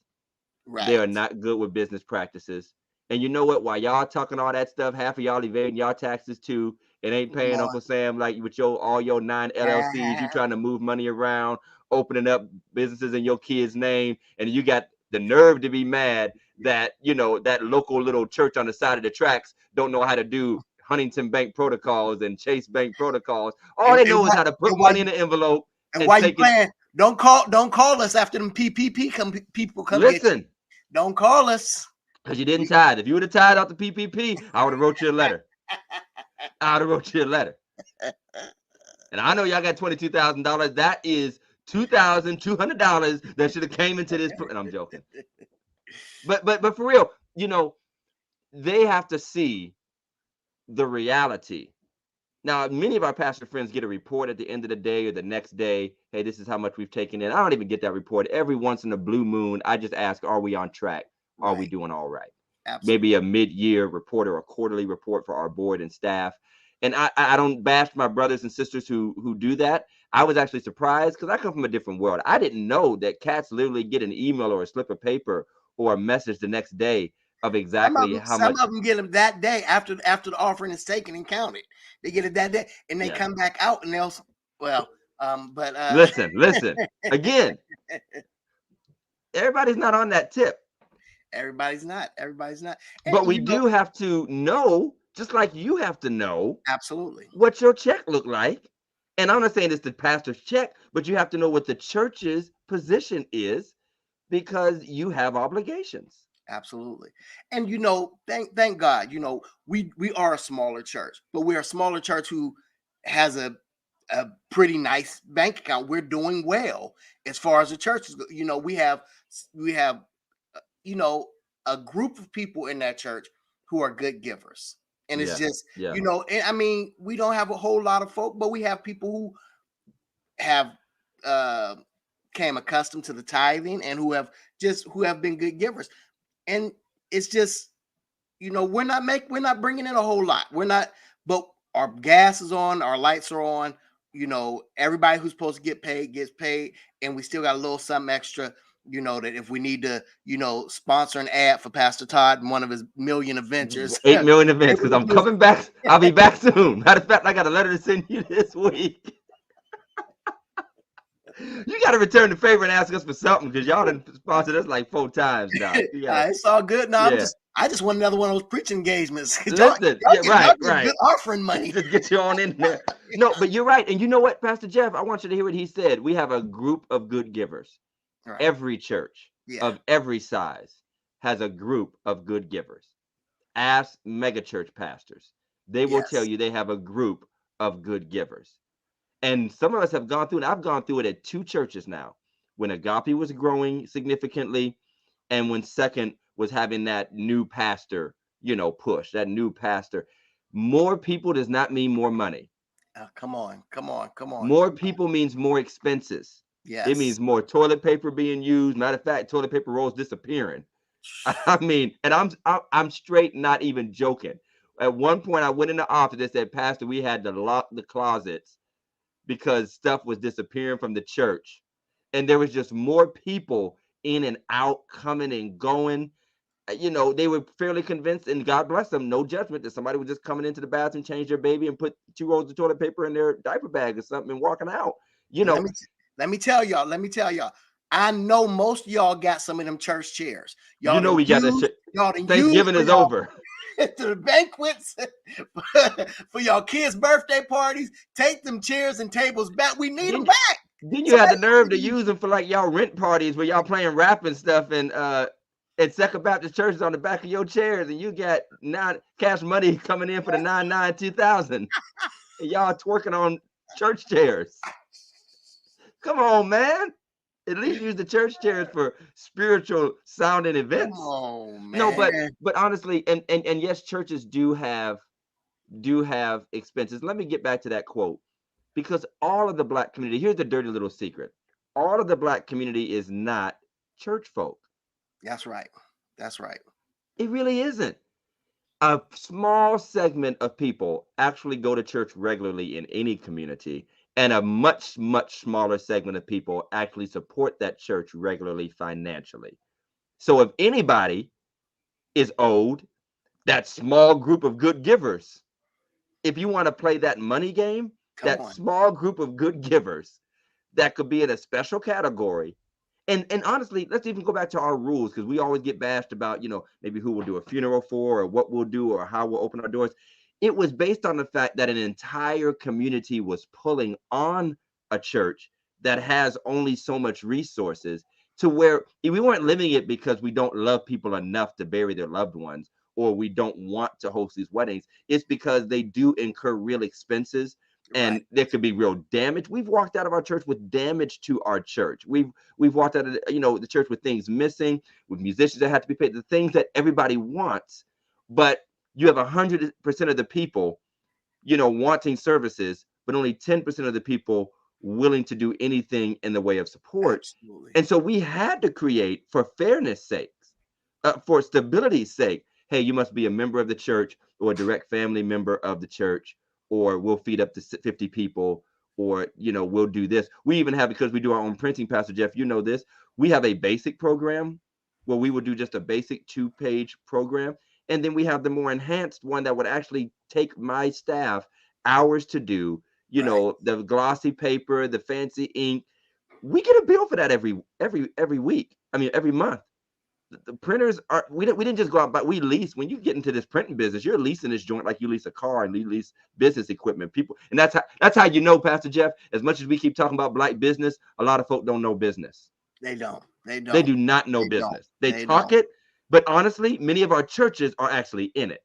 Right. They are not good with business practices. And you know what? While y'all talking all that stuff, half of y'all evading y'all taxes too, and ain't paying Uncle Sam like with all your 9 LLCs, you trying to move money around, opening up businesses in your kid's name, and you got the nerve to be mad that, you know, that local little church on the side of the tracks don't know how to do Huntington Bank protocols and Chase Bank protocols. All they know is how to put money in the envelope. And why you playing? Don't call us after them PPP people come. Listen, don't call us because you didn't tithe. If you would have tithe out the PPP, I would have wrote you a letter. And I know y'all got $22,000. That is $2,200 that should have came into this. And I'm joking. But for real, you know, they have to see the reality. Now, many of our pastor friends get a report at the end of the day or the next day. Hey, this is how much we've taken in. I don't even get that report. Every once in a blue moon, I just ask, are we on track? Are we doing all right? Absolutely. Maybe a mid-year report or a quarterly report for our board and staff. And I don't bash my brothers and sisters who do that. I was actually surprised because I come from a different world. I didn't know that cats literally get an email or a slip of paper or a message the next day of exactly how Some much. of them get them that day after the offering is taken and counted. They get it that day, and they come back out, and they'll but listen again. Everybody's not on that tip. Everybody's not. And But we do have to know, just like you have to know, absolutely, what your check look like. And I'm not saying it's the pastor's check, but you have to know what the church's position is because you have obligations. absolutely. And thank God, we are a smaller church, but we're a smaller church who has a pretty nice bank account. We're doing well as far as the church is. We have a group of people in that church who are good givers. And it's just, and I mean, we don't have a whole lot of folk, but we have people who have came accustomed to the tithing and who have been good givers. And it's just, we're not bringing in a whole lot. But our gas is on, our lights are on, everybody who's supposed to get paid gets paid, and we still got a little something extra, that if we need to, sponsor an ad for Pastor Todd in one of his million adventures. 8 million events, because I'm coming back. I'll be back soon. Matter of fact, I got a letter to send you this week. You got to return the favor and ask us for something, because y'all done sponsored us like 4 times now. It's all good. No, I just want another one of those preaching engagements. Listen, right. Good offering money. Just get you on in there. No, but you're right. And you know what, Pastor Jeff, I want you to hear what he said. We have a group of good givers. Right. Every church of every size has a group of good givers. Ask megachurch pastors. They will tell you they have a group of good givers. And some of us have gone through, and I've gone through it at 2 churches now, when Agape was growing significantly, and when Second was having that new pastor, push, that new pastor. More people does not mean more money. Come on. More people means more expenses. Yes. It means more toilet paper being used. Matter of fact, toilet paper rolls disappearing. I mean, and I'm straight, not even joking. At one point, I went in the office and said, Pastor, we had to lock the closets because stuff was disappearing from the church. And there was just more people in and out, coming and going. They were fairly convinced, and God bless them, no judgment, that somebody was just coming into the bathroom, change their baby, and put 2 rolls of toilet paper in their diaper bag or something and walking out. Let me tell y'all. I know most of y'all got some of them church chairs. Y'all we got that. Thanksgiving is over. To the banquets, for y'all kids' birthday parties, take them chairs and tables back. We need them back. Then you had the nerve to use them for like y'all rent parties where y'all playing rap and stuff, and Second Baptist Church is on the back of your chairs, and you got cash money coming in for the 99-2000, and y'all twerking on church chairs. Come on, man. At least use the church chairs for spiritual sounding events. Come on, man. No, but honestly, and yes, churches do have expenses. Let me get back to that quote, because all of the Black community, here's the dirty little secret. All of the Black community is not church folk. That's right. It really isn't. A small segment of people actually go to church regularly in any community, and a much, much smaller segment of people actually support that church regularly financially. So if anybody is owed, that small group of good givers. If you want to play that money game, small group of good givers that could be in a special category. And honestly, let's even go back to our rules, because we always get bashed about, maybe who we'll do a funeral for, or what we'll do, or how we'll open our doors. It was based on the fact that an entire community was pulling on a church that has only so much resources, to where we weren't living it because we don't love people enough to bury their loved ones, or we don't want to host these weddings. It's because they do incur real expenses, and there could be real damage. We've walked out of our church with damage to our church. We've walked out of the church with things missing, with musicians that have to be paid, the things that everybody wants. But you have 100% of the people, wanting services, but only 10% of the people willing to do anything in the way of support. Absolutely. And so we had to create, for fairness sake, for stability's sake, hey, you must be a member of the church, or a direct family member of the church, or we'll feed up to 50 people, or, we'll do this. We even have, because we do our own printing, Pastor Jeff, this, we have a basic program where we would do just a basic 2-page program. And then we have the more enhanced one that would actually take my staff hours to do, Right. the glossy paper, the fancy ink. We get a bill for that every week. I mean, every month. The printers are, we didn't just go out, but we lease. When you get into this printing business, you're leasing this joint like you lease a car and you lease business equipment. People, and that's how Pastor Jeff, as much as we keep talking about black business, a lot of folk don't know business. They don't. They They don't. do not know They don't. business. They They talk don't. it, but honestly, many of our churches are actually in it.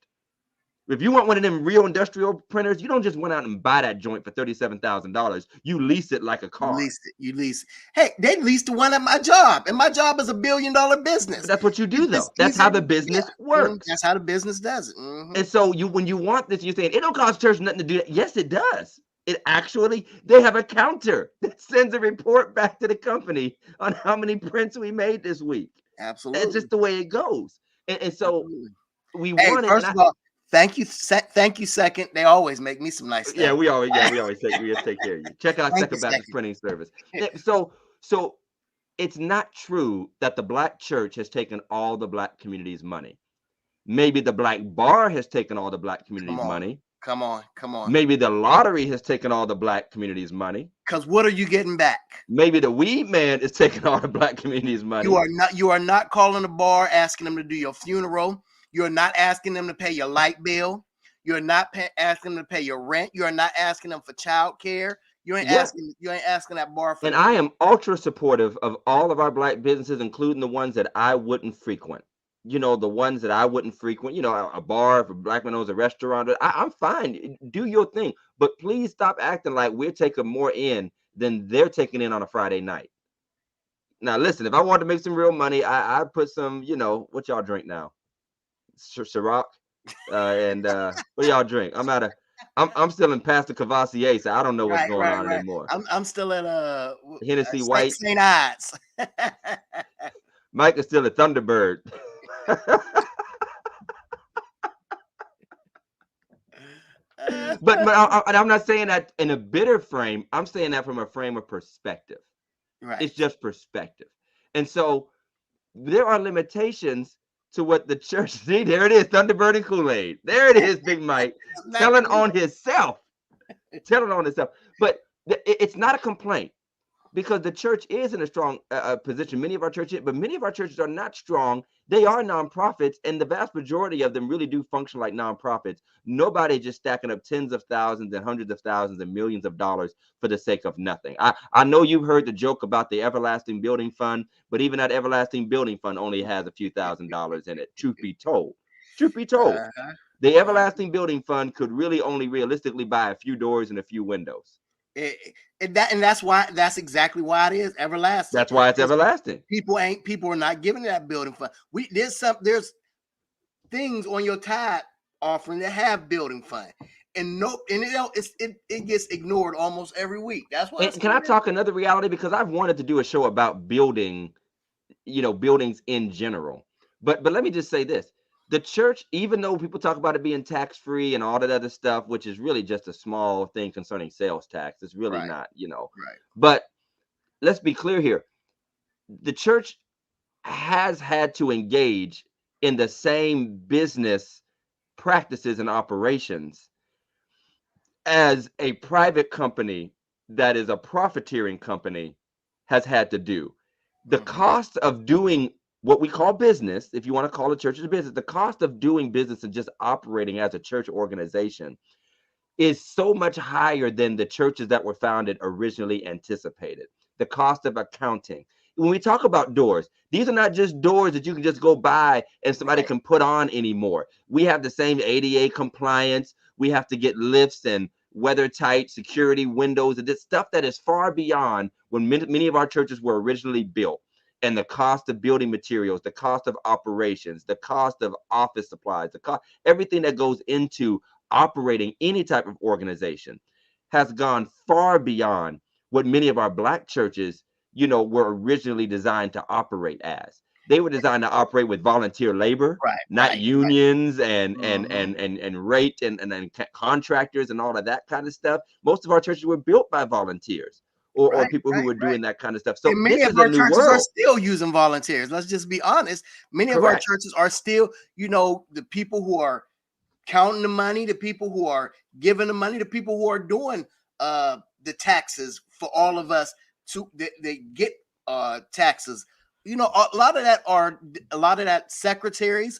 If you want one of them real industrial printers, you don't just went out and buy that joint for $37,000. You lease it like a You car. leased it. You lease. Hey, they leased the one at my job, and my job is $1 billion business. But that's what you do, It's though. just That's how easier the to- business yeah. works. That's how the business does it. Mhm. And so when you want this, you're saying it don't cost church nothing to do that. Yes, it does. It actually, they have a counter that sends a report back to the company on how many prints we made this week. Absolutely. It's just the way it goes. And so Absolutely. we Hey, want it. first of all, thank you. Thank you. Second, they always make me some nice stuff. Yeah, we always take care of you. Check out Thank Second you, Baptist Second. Printing Service. So it's not true that the black church has taken all the black community's money. Maybe the black bar has taken all the black community's money. Come on. Maybe the lottery has taken all the black community's money. Because what are you getting back? Maybe the weed man is taking all the black community's money. You are not calling the bar asking them to do your funeral. You're not asking them to pay your light bill. You're not asking them to pay your rent. You're not asking them for child care. You ain't asking that bar for. And I am ultra supportive of all of our black businesses, including the ones that I wouldn't frequent. The ones that I wouldn't frequent, a bar, if a black man owns a restaurant, I'm fine. Do your thing. But please stop acting like we're taking more in than they're taking in on a Friday night. Now, listen, if I wanted to make some real money, I'd put some, what y'all drink now? Ciroc? And what do y'all drink? I'm still in Pastor Cavassier, so I don't know what's going on anymore. I'm still at Hennessy White. St. Ides. Mike is still a Thunderbird. But I'm not saying that in a bitter frame. I'm saying that from a frame of perspective. Right. It's just perspective. And so there are limitations to what the church see. There it is, Thunderbird and Kool-Aid. There it is, Big Mike, telling on himself. But it's not a complaint, because the church is in a strong position. Many of our churches are not strong. They are nonprofits, and the vast majority of them really do function like nonprofits. Nobody just stacking up tens of thousands and hundreds of thousands and millions of dollars for the sake of nothing. I know you've heard the joke about the Everlasting Building Fund, but even that Everlasting Building Fund only has a few $1,000s in it. Truth be told, the Everlasting Building Fund could really only realistically buy a few doors and a few windows. That's exactly why it is everlasting. That's why it's everlasting. People are not giving that building fund. There's things on your tithe offering that have building fund, and it gets ignored almost every week. That's why. Can I talk another reality? Because I've wanted to do a show about buildings in general. But let me just say this. The church, even though people talk about it being tax-free and all that other stuff, which is really just a small thing concerning sales tax, it's really not, Right. But let's be clear here. The church has had to engage in the same business practices and operations as a private company that is a profiteering company has had to do. The cost of doing what we call business, if you want to call a church a business, the cost of doing business and just operating as a church organization is so much higher than the churches that were founded originally anticipated. The cost of accounting. When we talk about doors, these are not just doors that you can just go buy and somebody can put on anymore. We have the same ADA compliance. We have to get lifts and weather-tight security windows and this stuff that is far beyond when many of our churches were originally built. And the cost of building materials, the cost of operations, the cost of office supplies, everything that goes into operating any type of organization has gone far beyond what many of our black churches, were originally designed to operate as. They were designed to operate with volunteer labor, not unions and rate and contractors and all of that kind of stuff. Most of our churches were built by volunteers. or Right, people who right, were right. doing that kind of stuff. So And many this of is a our new churches are world. still using volunteers. Let's just be honest. Many of our Correct. churches are still, the people who are counting the money, the people who are giving the money, the people who are doing the taxes for all of us to they get taxes. A lot of the secretaries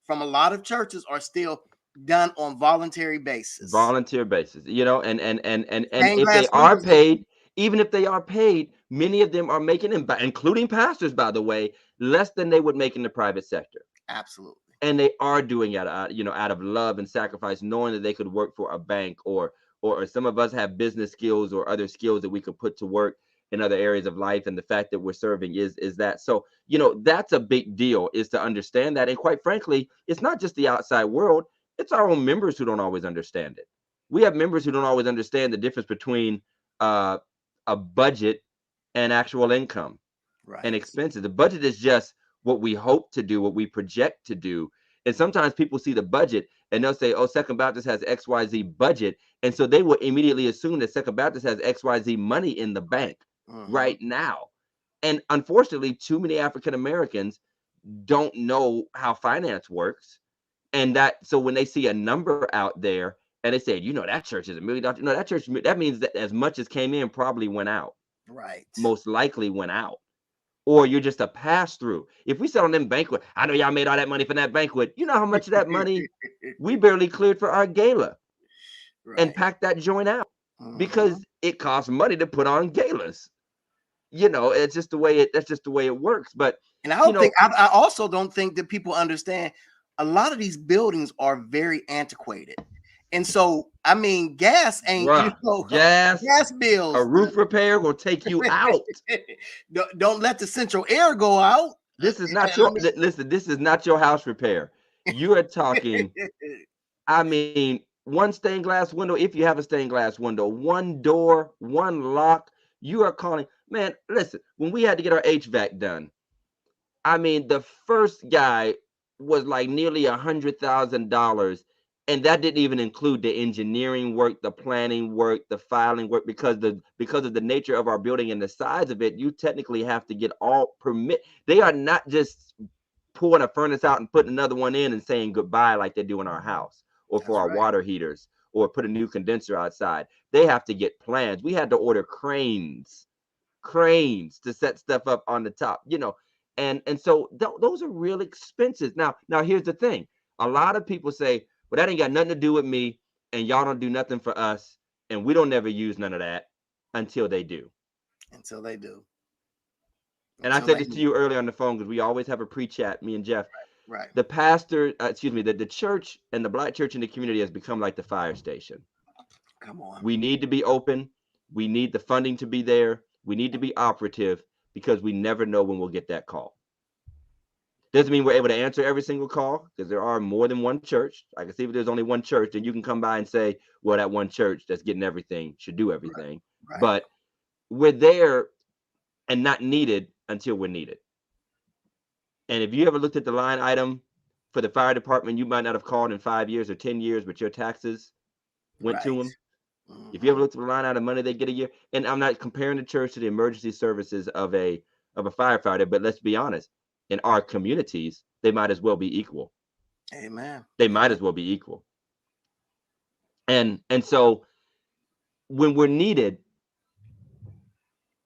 from a lot of churches are still done on voluntary basis. Volunteer basis, and Stained if they glass are windows. paid, even if they are paid, many of them are making, including pastors, by the way, less than they would make in the private sector. Absolutely. And they are doing it out of love and sacrifice, knowing that they could work for a bank, or some of us have business skills or other skills that we could put to work in other areas of life. And the fact that we're serving is that. So, that's a big deal, is to understand that. And quite frankly, it's not just the outside world, it's our own members who don't always understand it. We have members who don't always understand the difference between uh, a budget and actual income and Right. expenses. The budget is just what we hope to do, what we project to do. And sometimes people see the budget and they'll say, oh, Second Baptist has XYZ budget. And so they will immediately assume that Second Baptist has XYZ money in the bank right now. And unfortunately, too many African Americans don't know how finance works. And so when they see a number out there and they say, that church is $1 million, that church, that means that as much as came in probably went out. Right. Most likely went out. Or you're just a pass through. If we sell on them banquet, I know y'all made all that money from that banquet. You know how much of that money we barely cleared for our gala and packed that joint out because it costs money to put on galas. It's just the way that's just the way it works. But and I also don't think that people understand a lot of these buildings are very antiquated. And so, gas ain't, gas bills. A roof repair will take you out. Don't let the central air go out. This is not listen, this is not your house repair. You are talking, one stained glass window, if you have a stained glass window, one door, one lock, you are calling. Man, listen, when we had to get our HVAC done, the first guy was like nearly $100,000. And that didn't even include the engineering work, the planning work, the filing work, because of the nature of our building and the size of it, you technically have to get all permit. They are not just pulling a furnace out and putting another one in and saying goodbye like they do in our house or for our water heaters or put a new condenser outside. They have to get plans. We had to order cranes to set stuff up on the top, and so those are real expenses. Now here's the thing. A lot of people say, well, that ain't got nothing to do with me, and y'all don't do nothing for us, and we don't never use none of that until they do. And I said this to you earlier on the phone because we always have a pre-chat, me and Jeff. Right. The pastor, the church and the Black church in the community has become like the fire station. Come on. We need to be open. We need the funding to be there. We need to be operative because we never know when we'll get that call. Doesn't mean we're able to answer every single call because there are more than one church. I can see if there's only one church, then you can come by and say, well, that one church that's getting everything should do everything. Right. But we're there and not needed until we're needed. And if you ever looked at the line item for the fire department, you might not have called in 5 years or 10 years, but your taxes went to them. If you ever looked at the line item money they get a year, and I'm not comparing the church to the emergency services of a firefighter, but let's be honest. In our communities, they might as well be equal. Amen. They might as well be equal. And so when we're needed,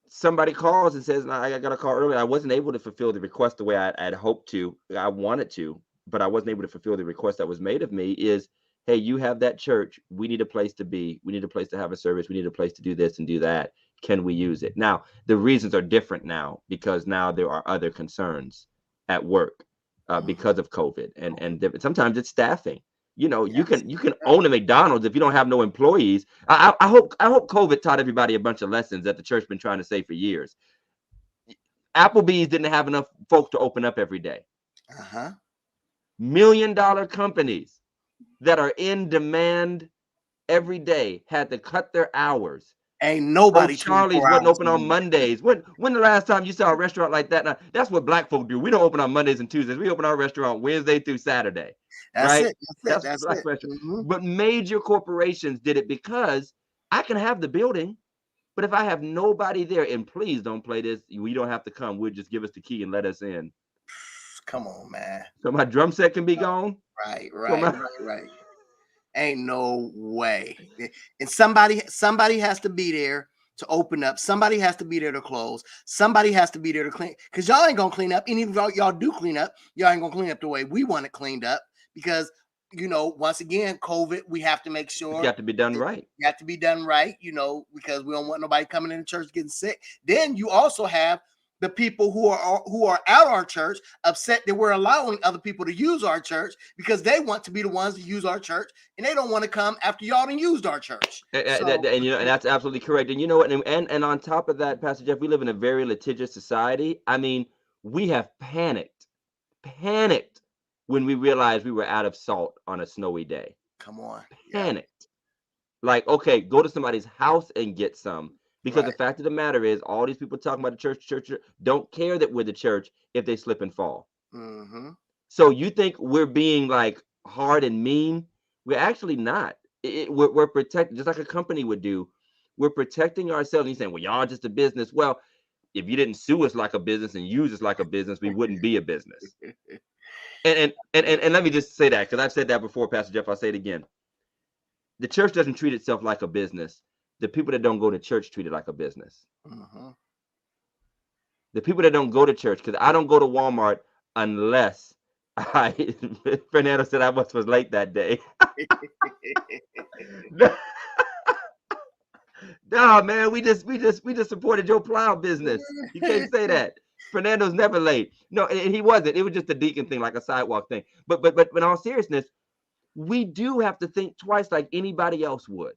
somebody calls and says, I got a call earlier. I wasn't able to fulfill the request the way I'd hoped to. I wanted to, but I wasn't able to fulfill the request that was made of me is, hey, you have that church. We need a place to be. We need a place to have a service. We need a place to do this and do that. Can we use it? Now, the reasons are different now because now there are other concerns at work because of COVID. And sometimes it's staffing. You can own a McDonald's if you don't have no employees. I hope COVID taught everybody a bunch of lessons that the church been trying to say for years. Applebee's didn't have enough folk to open up every day. $1 million companies that are in demand every day had to cut their hours. Ain't nobody. Charlie's wasn't open on Mondays. When the last time you saw a restaurant like that? Now, that's what Black folk do. We don't open on Mondays and Tuesdays. We open our restaurant Wednesday through Saturday. That's the Black restaurant. But major corporations did it because I can have the building, But if I have nobody there, and please don't play this, we don't have to come. We'll just give us the key and let us in. Come on, man. So my drum set can be gone. Right, So right, my right. Ain't no way. And somebody has to be there to open up. Somebody has to be there to close. Somebody has to be there to clean. Because y'all ain't gonna clean up. And even if y'all do clean up, y'all ain't gonna clean up the way we want it cleaned up. Because once again, COVID, we have to make sure it's got to be done right. You have to be done right, because we don't want nobody coming in the church getting sick. Then you also have the people who are at our church upset that we're allowing other people to use our church because they want to be the ones to use our church and they don't want to come after y'all done used our church. And that's absolutely correct. And you know what? And on top of that, Pastor Jeff, we live in a very litigious society. I mean, we have panicked when we realized we were out of salt on a snowy day. Come on. Panicked. Yeah. Like, okay, go to somebody's house and get some. Because the fact of the matter is, all these people talking about the church don't care that we're the church if they slip and fall. Mm-hmm. So you think we're being like hard and mean? We're actually not. We're protecting, just like a company would do. We're protecting ourselves. And you're saying, well, y'all just a business. Well, if you didn't sue us like a business and use us like a business, we wouldn't be a business. And let me just say that, because I've said that before, Pastor Jeff. I'll say it again. The church doesn't treat itself like a business. The people that don't go to church treat it like a business. Mm-hmm. The people that don't go to church, because I don't go to Walmart unless Fernando said I was late that day. No, man, we just supported your plow business. You can't say that. Fernando's never late. No, and he wasn't. It was just a deacon thing, like a sidewalk thing. But in all seriousness, we do have to think twice, like anybody else would,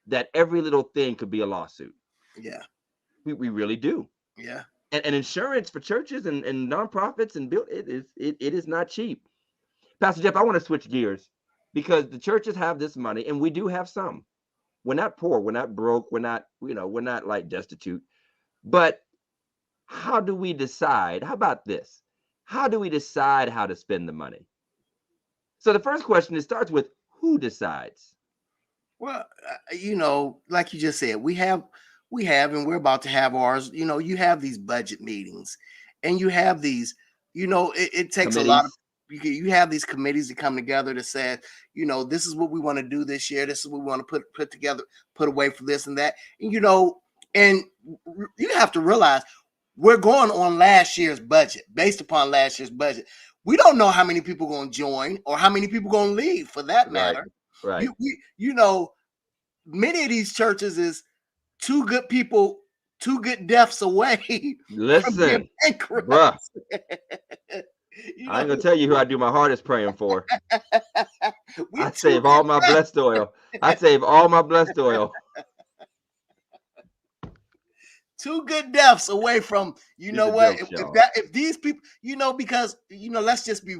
that every little thing could be a lawsuit. Yeah. We really do. Yeah. And insurance for churches and nonprofits and it is not cheap. Pastor Jeff, I want to switch gears because the churches have this money and we do have some. We're not poor, we're not broke, we're not like destitute. But how do we decide? How about this? How do we decide how to spend the money? So the first question, it starts with who decides? Well, like you just said, we have, and we're about to have ours. You have these budget meetings, and you have these. It takes committees. A lot of. You have these committees that come together to say, this is what we want to do this year. This is what we want to put together, put away for this and that. And you have to realize we're going on last year's budget, based upon last year's budget. We don't know how many people are going to join or how many people are going to leave, for that matter. Right. Many of these churches is two good deaths away. Listen, bruh. I ain't gonna tell you who I do my hardest praying for. I save all my blessed oil. Two good deaths away from if these people, because let's just be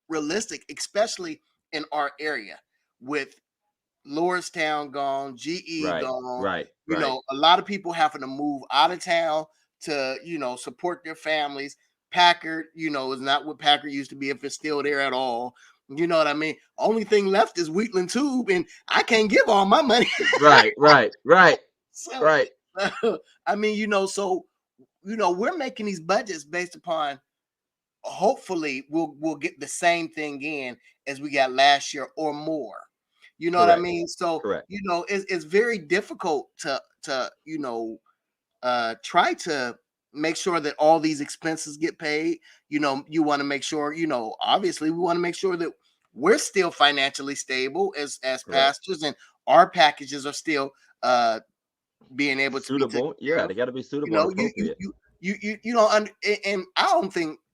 realistic, especially in our area with Lordstown gone, GE gone. Right. A lot of people having to move out of town to support their families. Packard, is not what Packard used to be, if it's still there at all. You know what I mean? Only thing left is Wheatland Tube, and I can't give all my money. Right. So, I mean, we're making these budgets based upon, hopefully we'll get the same thing in as we got last year or more. You know what I mean? So, it's very difficult to try to make sure that all these expenses get paid. You want to make sure, obviously we want to make sure that we're still financially stable as pastors, and our packages are still being able to suitable. They got to be suitable. And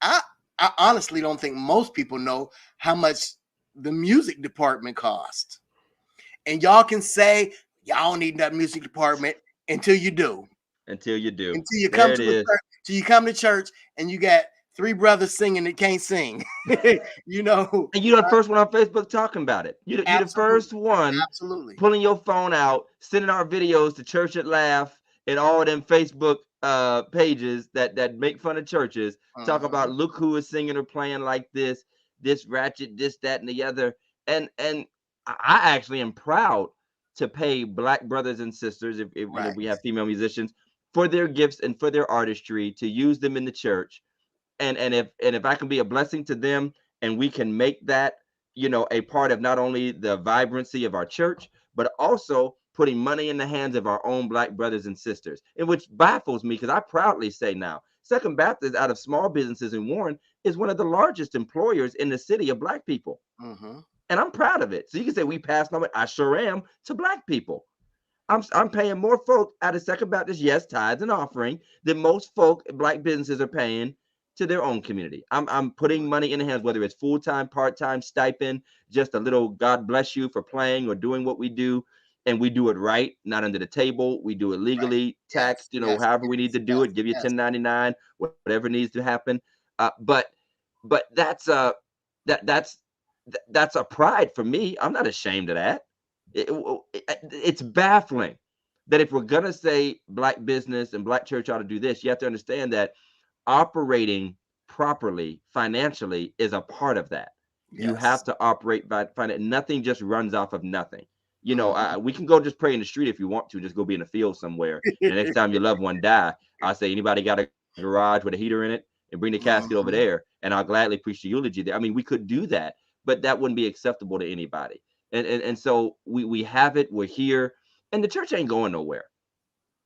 I honestly don't think most people know how much the music department costs. And y'all can say y'all don't need that music department until you do. Until you come to church and you got three brothers singing that can't sing. And you're the first one on Facebook talking about it. You're the first one pulling your phone out, sending our videos to Church at Laugh and all them Facebook pages that make fun of churches. Talk about, look who is singing or playing like this ratchet, this, that, and the other. And I actually am proud to pay Black brothers and sisters, if you know Right. we have female musicians, for their gifts and for their artistry, to use them in the church. And if I can be a blessing to them, and we can make that, a part of not only the vibrancy of our church, but also putting money in the hands of our own Black brothers and sisters. And which baffles me, because I proudly say now, Second Baptist, out of small businesses in Warren, is one of the largest employers in the city of Black people. Mm-hmm. And I'm proud of it. So you can say we passed on it. I sure am, to Black people. I'm paying more folk out of Second Baptist, yes, tithes and offering, than most folk, Black businesses, are paying to their own community. I'm putting money in the hands, whether it's full-time, part-time, stipend, just a little God bless you for playing or doing what we do. And we do it right, not under the table. We do it Right. legally, Yes. taxed, Yes. however we need Yes. to do Yes. it, give you Yes. 1099, whatever needs to happen. But that's a pride for me. I'm not ashamed of that. It's baffling that if we're gonna say Black business and Black church ought to do this, you have to understand that operating properly financially is a part of that. You Yes. have to operate by nothing just runs off of nothing. Mm-hmm. We can go just pray in the street if you want to, just go be in a field somewhere. And the next time your loved one die, I'll say, anybody got a garage with a heater in it? And bring the casket over Mm-hmm. there, and I'll gladly preach the eulogy there. I mean, we could do that, but that wouldn't be acceptable to anybody. And so we have it. We're here, and the church ain't going nowhere.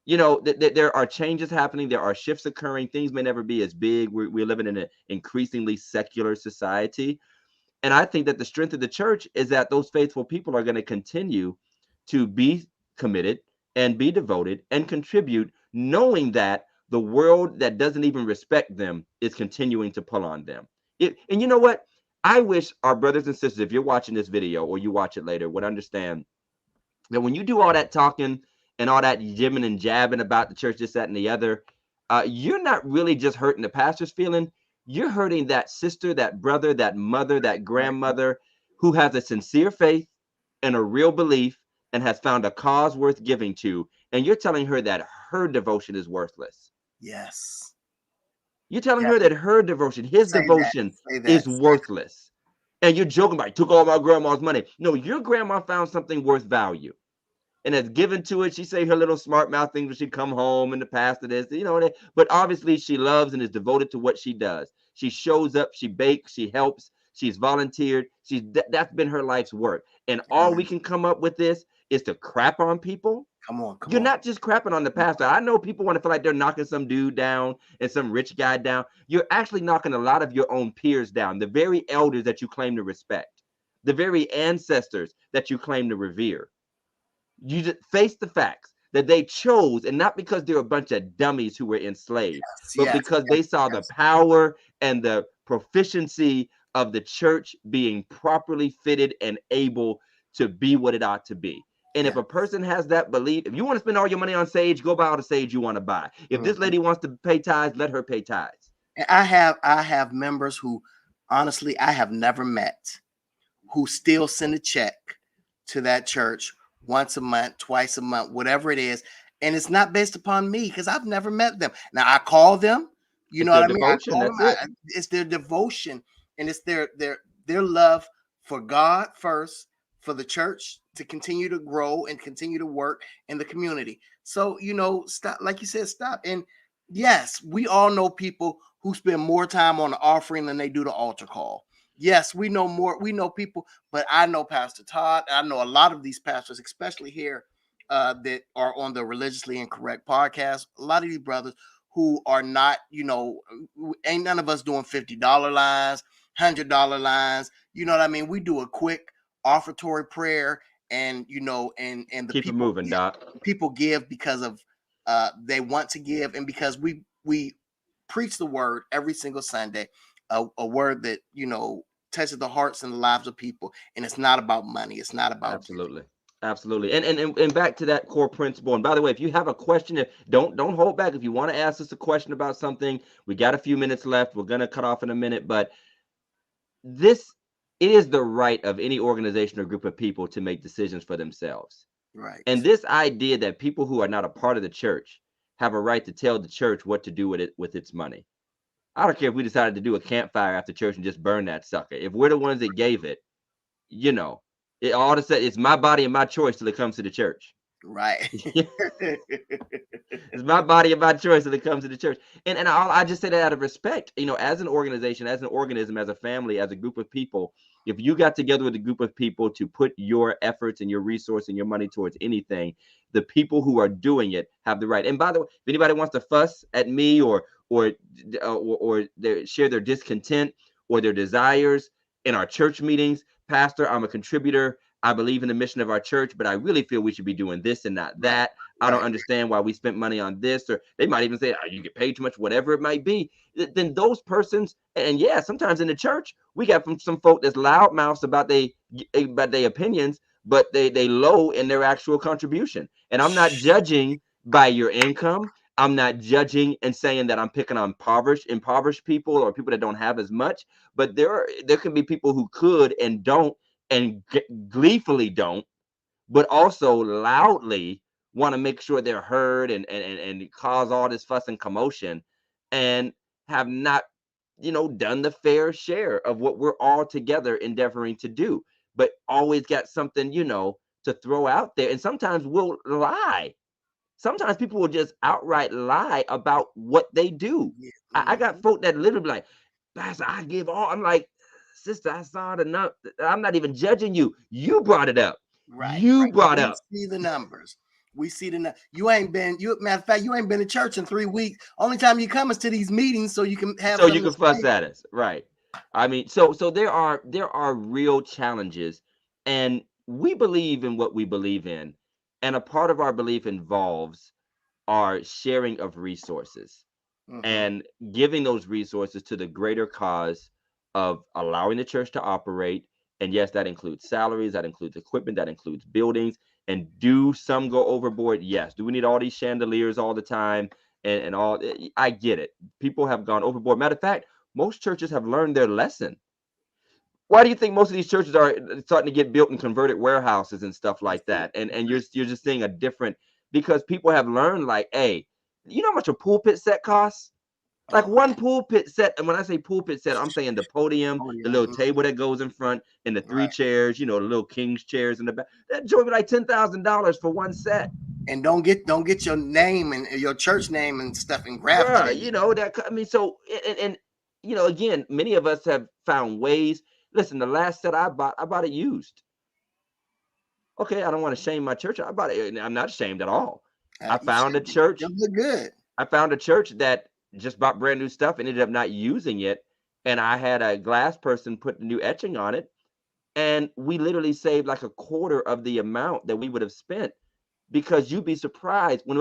There are changes happening. There are shifts occurring. Things may never be as big. We're living in an increasingly secular society. And I think that the strength of the church is that those faithful people are going to continue to be committed and be devoted and contribute, knowing that the world that doesn't even respect them is continuing to pull on them. And you know what? I wish our brothers and sisters, if you're watching this video or you watch it later, would understand that when you do all that talking and all that jibbing and jabbing about the church, this, that, and the other, you're not really just hurting the pastor's feeling. You're hurting that sister, that brother, that mother, that Right. grandmother who has a sincere faith and a real belief and has found a cause worth giving to. And you're telling her that her devotion is worthless. Yes. You're telling Yeah. her that her devotion, his Say that. devotion, Say that. is Say worthless. And you're joking about, took all my grandma's money. No, your grandma found something worth value and has given to it. She say her little smart mouth things when she come home and the pastor this, but obviously she loves and is devoted to what she does. She shows up, she bakes, she helps, she's volunteered. That's been her life's work. And that. all Amen. we can come up with this is to crap on people. Come on. Come You're on. not just crapping on the pastor. I know people want to feel like they're knocking some dude down and some rich guy down. You're actually knocking a lot of your own peers down, the very elders that you claim to respect, the very ancestors that you claim to revere. You just face the facts that they chose, and not because they're a bunch of dummies who were enslaved, Yes. but Yes. because Yes. they saw the Yes. power and the proficiency of the church being properly fitted and able to be what it ought to be. And if Yeah. a person has that belief, if you want to spend all your money on sage, go buy all the sage you want to buy. If this Mhm. lady wants to pay tithes, let her pay tithes. And I have members who honestly I have never met who still send a check to that church once a month, twice a month, whatever it is. And it's not based upon me because I've never met them. Now I call them, you It's know their what I mean? I devotion. call them. That's it. It's their devotion and it's their love for God first, for the church to continue to grow and continue to work in the community. So, stop, like you said, stop. And yes, we all know people who spend more time on the offering than they do the altar call. Yes, we know more. We know people, but I know Pastor Todd. I know a lot of these pastors, especially here, that are on the Religiously Incorrect podcast. A lot of these brothers who are not, ain't none of us doing $50 lines, $100 lines. You know what I mean? We do a quick offertory prayer, and and the Keep it people moving, Doc. give because of they want to give, and because we preach the word every single Sunday, a word that touches the hearts and the lives of people, and it's not about money. It's not about giving. Absolutely. Absolutely. And back to that core principle. And by the way, if you have a question, don't hold back. If you want to ask us a question about something, we got a few minutes left. We're gonna cut off in a minute, but this it is the right of any organization or group of people to make decisions for themselves. And Right. this idea that people who are not a part of the church have a right to tell the church what to do with its money. I don't care if we decided to do a campfire after church and just burn that sucker. If we're the ones that gave it, you know, It all of a sudden, it's my body and my choice till it comes to the church. Right. It's my body and my choice when it comes to the church. And I just say that out of respect, as an organization, as an organism, as a family, as a group of people. If you got together with a group of people to put your efforts and your resource and your money towards anything, the people who are doing it have the right. And by the way, if anybody wants to fuss at me or share their discontent or their desires in our church meetings, Pastor, I'm a contributor. I believe in the mission of our church, but I really feel we should be doing this and not Right. that. I don't understand why we spent money on this, or they might even say, oh, you get paid too much, whatever it might be. Then those persons, and yeah, sometimes in the church, we got from some folk that's loud mouths about their opinions, but they low in their actual contribution. And I'm not judging by your income. I'm not judging and saying that I'm picking on impoverished people or people that don't have as much, but there can be people who could and don't and gleefully don't, but also loudly want to make sure they're heard and cause all this fuss and commotion and have not, done the fair share of what we're all together endeavoring to do, but always got something, to throw out there. And sometimes we'll lie. Sometimes people will just outright lie about what they do. Yeah. I got folk that literally like, Pastor, I give all. I'm like, sister, I saw it enough. I'm not even judging you. You brought it up. Right. You brought We up. see the numbers. We see you ain't been, matter of fact, you ain't been to church in 3 weeks. Only time you come is to these meetings so you can have So you something can to fuss say. at us, right? I mean, so there are real challenges, and we believe in what we believe in, and a part of our belief involves our sharing of resources Mhm. and giving those resources to the greater cause of allowing the church to operate. And yes, that includes salaries, that includes equipment, that includes buildings. And do some go overboard? Yes. Do we need all these chandeliers all the time and all? I get it. People have gone overboard. Matter of fact, most churches have learned their lesson. Why do you think most of these churches are starting to get built and converted warehouses and stuff That's like it. that? And you're just seeing a different, because people have learned, like, hey, you know how much a pulpit set costs? Like Oh one man. pulpit set, and when I say pulpit set, I'm saying the podium, the little Podium. table that goes in front, and the three Right. chairs, the little king's chairs in the back. That joint be like $10,000 for one set, And don't get your name and your church name and stuff engrafted bruh. in it. I mean, so and again, many of us have found ways. Listen, the last set I bought it used. Okay, I don't want to shame my church. I bought it. I'm not ashamed at all. I You found a should be. church. You'll look good. I found a church that just bought brand new stuff and ended up not using it. And I had a glass person put new etching on it. And we literally saved like a quarter of the amount that we would have spent, because you'd be surprised when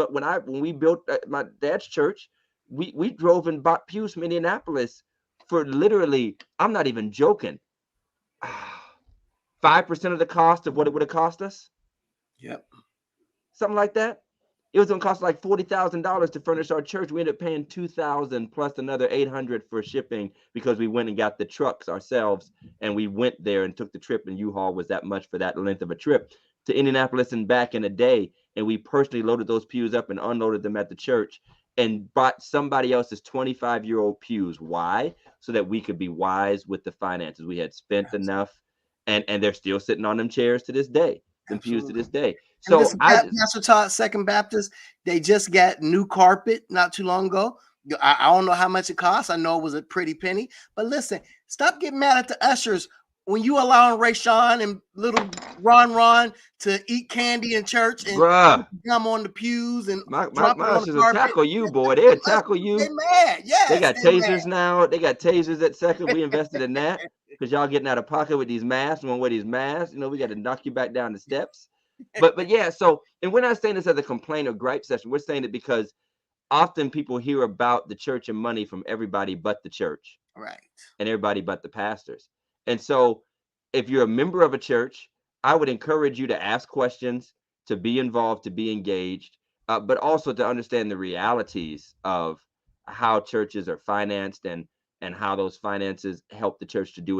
we built my dad's church, we drove and bought pews from Indianapolis for literally, I'm not even joking, 5% of the cost of what it would have cost us, Yep. something like that. It was gonna cost like $40,000 to furnish our church. We ended up paying 2,000 plus another 800 for shipping, because we went and got the trucks ourselves, and we went there and took the trip. And U-Haul was that much for that length of a trip to Indianapolis and back in a day. And we personally loaded those pews up and unloaded them at the church and bought somebody else's 25-year-old pews. Why? So that we could be wise with the finances. We had spent enough, and they're still sitting on them chairs to this day, them pews to Absolutely. this day. And So listen, I just, Pastor Todd, Second Baptist, they just got new carpet not too long ago. I don't know how much it costs. I know it was a pretty penny. But listen, stop getting mad at the ushers when you allowing Ray Sean and little Ron to eat candy in church and bruh, gum on the pews and my drop it on the ushers will carpet. tackle you, boy. They'll tackle They you. mad. They Yes, got they mad. tasers now. They got tasers at Second. We invested in that because y'all getting out of pocket with these masks. We want to wear these masks. We got to knock you back down the steps. But yeah, so, and we're not saying this as a complaint or gripe session. We're saying it because often people hear about the church and money from everybody but the church Right. and everybody but the pastors. And so if you're a member of a church, I would encourage you to ask questions, to be involved, to be engaged, but also to understand the realities of how churches are financed and how those finances help the church to do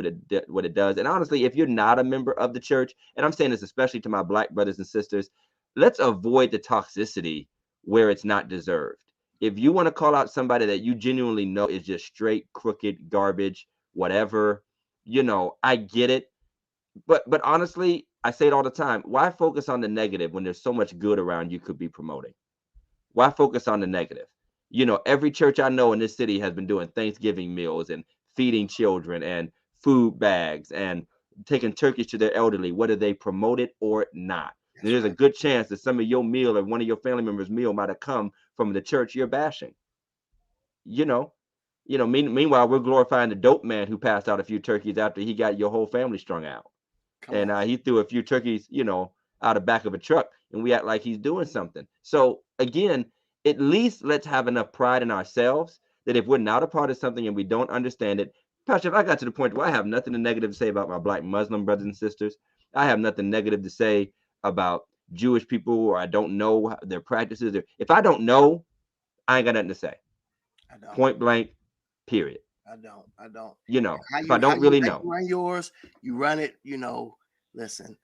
what it does. And honestly, if you're not a member of the church, and I'm saying this especially to my Black brothers and sisters, let's avoid the toxicity where it's not deserved. If you want to call out somebody that you genuinely know is just straight crooked garbage, whatever, I get it. But honestly, I say it all the time. Why focus on the negative when there's so much good around you could be promoting? Why focus on the negative? Every church I know in this city has been doing Thanksgiving meals and feeding children and food bags and taking turkeys to their elderly, whether they promote it or not. And That's there's a right. good chance that some of your meal or one of your family members' meal might have come from the church you're bashing. You know, meanwhile, we're glorifying the dope man who passed out a few turkeys after he got your whole family strung out, Come and on. he threw a few turkeys, out the back of a truck, and we act like he's doing something. So again, at least let's have enough pride in ourselves that if we're not a part of something and we don't understand it, Pastor, if I got to the point where I have nothing negative to say about my black Muslim brothers and sisters, I have nothing negative to say about Jewish people, or I don't know their practices. If I don't know, I ain't got nothing to say. I don't. Point blank, period. I don't. I don't. And If I how don't you really know. run yours, you run it. Listen,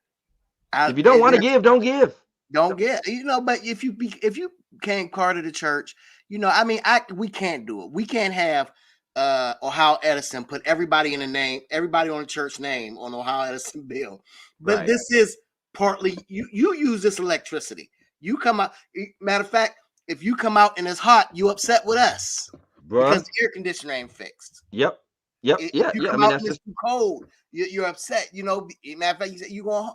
If you don't want to give, don't give. don't get. But if you became part of the church, I mean, we can't do it. We can't have Ohio Edison put everybody on the church name on Ohio Edison bill. But Right. this is partly you use this electricity. You come out. Matter of fact, if you come out and it's hot, you upset with us because Bruh. the air conditioner ain't fixed. Yep. If Yeah. you Yeah. I come mean, out that's and it's just too cold, you're upset. Matter of fact, you say you going.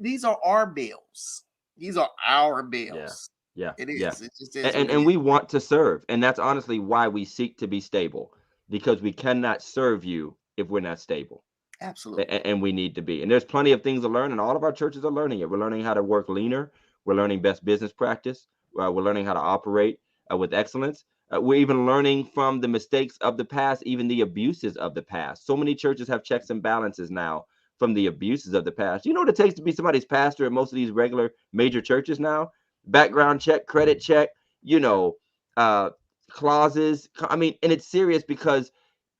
These are our bills. These are our yeah. bills. Yeah. It Yeah. is. It just is what And it and is. we want to serve. And that's honestly why we seek to be stable, because we cannot serve you if we're not stable. Absolutely. And we need to be. And there's plenty of things to learn, and all of our churches are learning it. We're learning how to work leaner. We're learning best business practice. We're learning how to operate with excellence. We're even learning from the mistakes of the past, even the abuses of the past. So many churches have checks and balances now from the abuses of the past. You know what it takes to be somebody's pastor at most of these regular major churches now? Background check, credit check, you know, uh, clauses. I mean, and it's serious because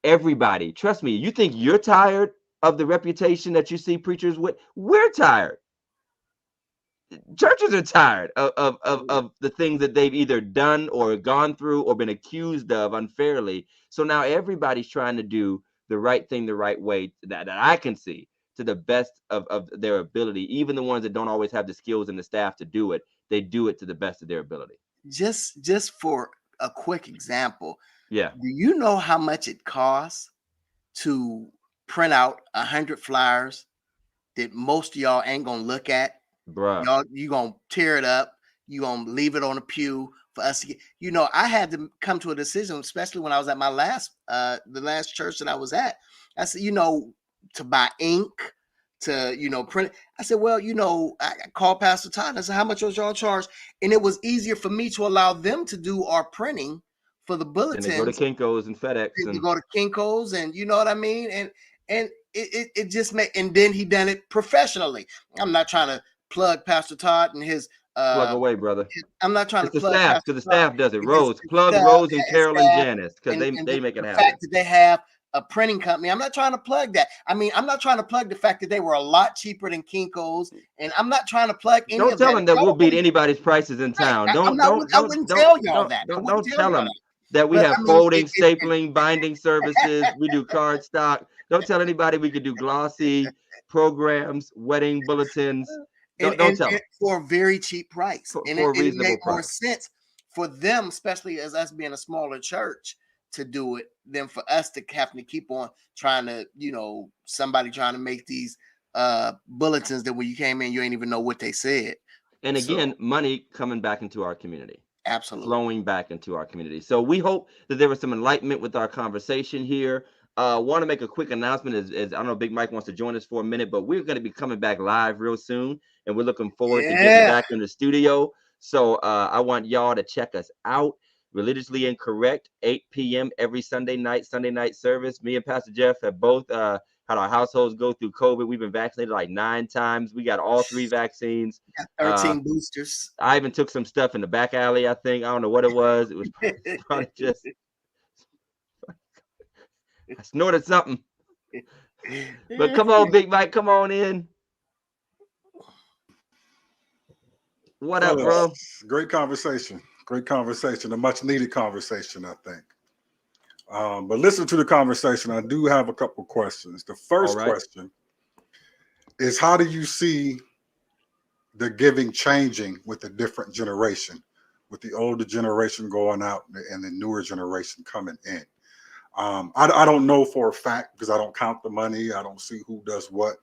everybody, trust me, you think you're tired of the reputation that you see preachers with? We're tired. Churches are tired of the things that they've either done or gone through or been accused of unfairly. So now everybody's trying to do the right thing the right way that I can see, to the best of their ability. Even the ones that don't always have the skills and the staff to do it, they do it to the best of their ability. Just for a quick example, Yeah, do you know how much it costs to print out 100 flyers that most of y'all ain't gonna look at? bruh. You gonna tear it up. You gonna leave it on a pew for us to get. I had to come to a decision, especially when I was at my the last church that I was at. I said, to buy ink, to print. I said, well, I called Pastor Todd. And I said, how much was y'all charge? And it was easier for me to allow them to do our printing for the Then they go to bulletins. Kinko's and FedEx To and go to Kinko's, and you know what I mean, and it just made. And then he done it professionally. I'm not trying to plug Pastor Todd and his. plug away, brother. I'm not trying to It's the plug staff, Pastor because the Todd staff does it. and his Rose, plug staff, Rose and Carol and Janice, because they make it the happen. fact that they have a printing company. I'm not trying to plug that. I mean, I'm not trying to plug the fact that they were a lot cheaper than Kinko's, and I'm not trying to plug any Don't of tell that. them that we'll beat anybody's prices in Right. town. I'm Don't not. don't I don't wouldn't don't tell y'all don't that. I don't wouldn't don't tell tell y'all them that. that we But have I mean, folding, stapling, binding services. We do card stock. Don't tell anybody we could do glossy programs, wedding bulletins. Don't tell and them for a very cheap price, and for a it reasonable made more price. sense for them, especially as us being a smaller church, to do it than for us to have to keep on trying to, somebody trying to make these bulletins that when you came in, you ain't even know what they said. And So again, money coming back into our community, absolutely, flowing back into our community. So we hope that there was some enlightenment with our conversation here. Want to make a quick announcement as I don't know Big Mike wants to join us for a minute, but we're going to be coming back live real soon, and we're looking forward to getting yeah. back in the studio. So I want y'all to check us out. Religiously Incorrect, 8 p.m. every Sunday night service. Me and Pastor Jeff have both had our households go through COVID. We've been vaccinated like 9 times. We got all 3 vaccines. Got Uh, 13 boosters. I even took some stuff in the back alley, I think. I don't know what it was. It was probably just, I snorted something. But come on, Big Mike, come on in. What up, bro? Fellas, great conversation. Great conversation. A much needed conversation, I think. But listen to the conversation. I do have a couple questions. The All first right. question is how do you see the giving changing with the different generation, with the older generation going out and the newer generation coming in? I don't know for a fact because I don't count the money. I don't see who does what.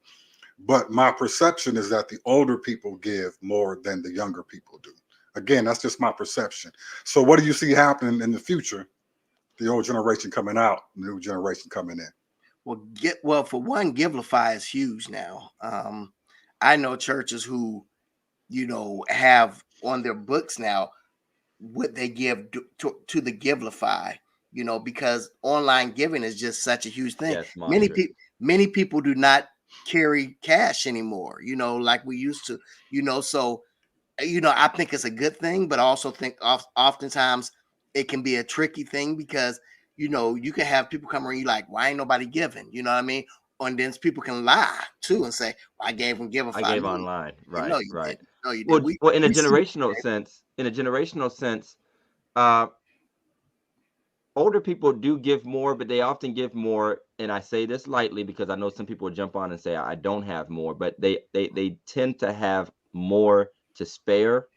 But my perception is that the older people give more than the younger people do. Again, that's just my perception. So what do you see happening in the future? The old generation coming out, new generation coming in. Well, for one, Givelify is huge now. I know churches who, have on their books now what they give to the Givelify, because online giving is just such a huge thing. Yes, monster. Many people do not carry cash anymore, like we used to, so I think it's a good thing, but I also think oftentimes it can be a tricky thing because you can have people come around you like, why ain't nobody giving? You know what I mean? And then people can lie too and say, well, I gave them Givelify. I gave online, right? No, you right. didn't. No, you Well, didn't. in a generational sense, older people do give more, but they often give more. And I say this lightly because I know some people will jump on and say I don't have more, but they tend to have more to spare,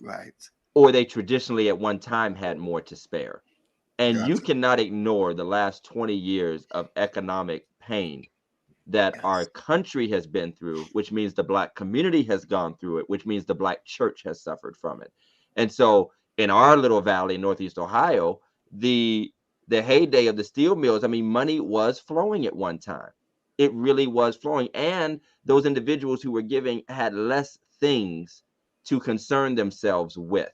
Right. or they traditionally at one time had more to spare. And you Gotcha. cannot ignore the last 20 years of economic pain that our country has been through, which means the Black community has gone through it, which means the Black church has suffered from it. And so in our little valley in Northeast Ohio, the heyday of the steel mills, I mean, money was flowing at one time. It really was flowing. And those individuals who were giving had less things to concern themselves with,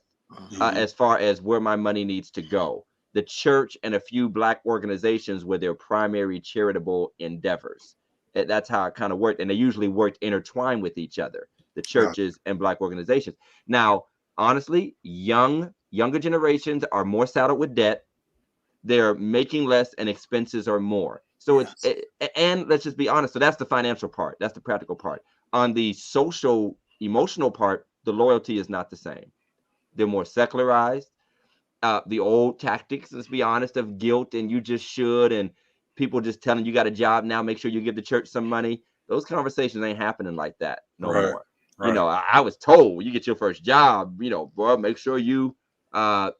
as far as where my money needs to go. The church and a few Black organizations were their primary charitable endeavors. That's how it kind of worked. And they usually worked intertwined with each other, the churches and Black organizations. Now, honestly, younger generations are more saddled with debt. They're making less and expenses are more. So and let's just be honest. So that's the financial part. That's the practical part. On the social, emotional part, the loyalty is not the same. They're more secularized. The old tactics, let's be honest, of guilt and you just should, and people just telling you got a job now, make sure you give the church some money. Those conversations ain't happening like that no more. Right. I was told you get your first job, bro, make sure you tithe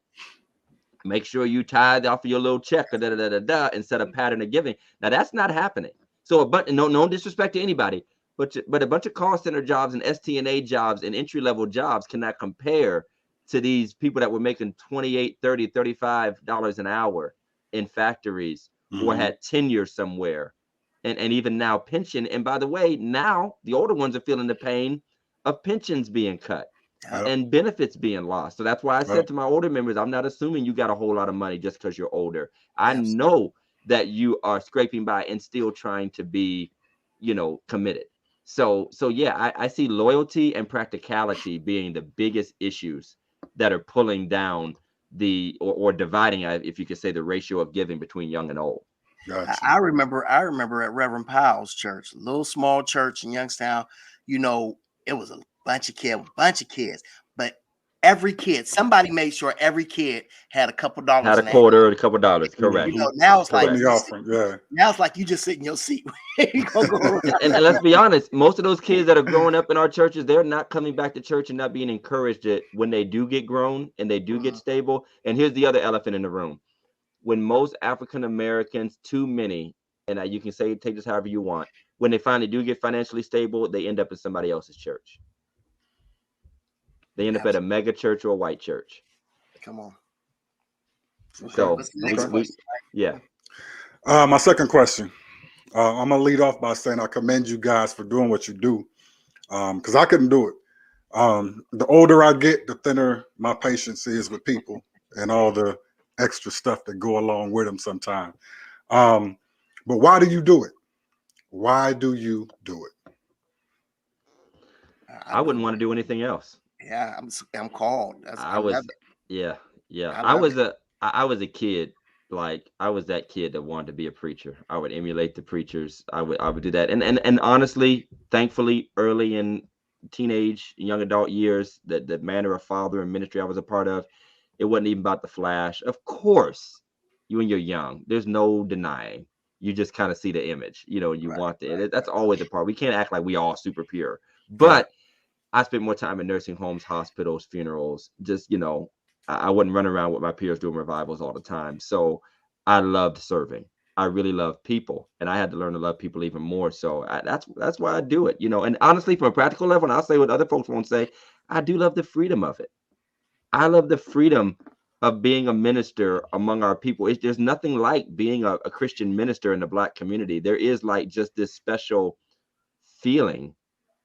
off of your little check or instead of pattern of giving. Now that's not happening. So no disrespect to anybody, but a bunch of call center jobs and STNA jobs and entry level jobs cannot compare to these people that were making $28, $30, $35 an hour in factories or had tenure somewhere, and even now pension. And by the way, now the older ones are feeling the pain of pensions being cut and benefits being lost. So that's why I said to my older members, I'm not assuming you got a whole lot of money just because you're older. I know that you are scraping by and still trying to be, committed. So yeah, I see loyalty and practicality being the biggest issues that are pulling down or dividing, if you could say, the ratio of giving between young and old. Gotcha. I remember at Reverend Powell's church, a little small church in Youngstown. It was a bunch of kids, but every kid, somebody made sure every kid had a couple dollars. Had a quarter, a couple dollars, correct. Now it's like now it's like you just sit in your seat. and let's be honest, most of those kids that are growing up in our churches, they're not coming back to church and not being encouraged that when they do get grown and they do get stable. And here's the other elephant in the room. When most African Americans, too many, and you can take this however you want, when they finally do get financially stable, they end up in somebody else's church. They end up at a mega church or a white church. Come on. So, yeah. My second question. I'm gonna lead off by saying I commend you guys for doing what you do, because I couldn't do it. The older I get, the thinner my patience is with people and all the extra stuff that go along with them sometimes. But why do you do it? Why do you do it? I wouldn't want to do anything else. Yeah, I'm called. I was a kid. Like I was that kid that wanted to be a preacher. I would emulate the preachers. I would do that. And honestly, thankfully, early in teenage, young adult years, the manner of father and ministry I was a part of, it wasn't even about the flash. Of course, when you're young, there's no denying you just kind of see the image, you Right. want it. Right. That's always a part. We can't act like we all super pure. Right. But I spent more time in nursing homes, hospitals, funerals. Just, I wouldn't run around with my peers doing revivals all the time. So I loved serving. I really love people, and I had to learn to love people even more. So that's why I do it. And honestly, from a practical level, and I'll say what other folks won't say, I do love the freedom of it. I love the freedom of being a minister among our people. There's nothing like being a Christian minister in the Black community. There is like just this special feeling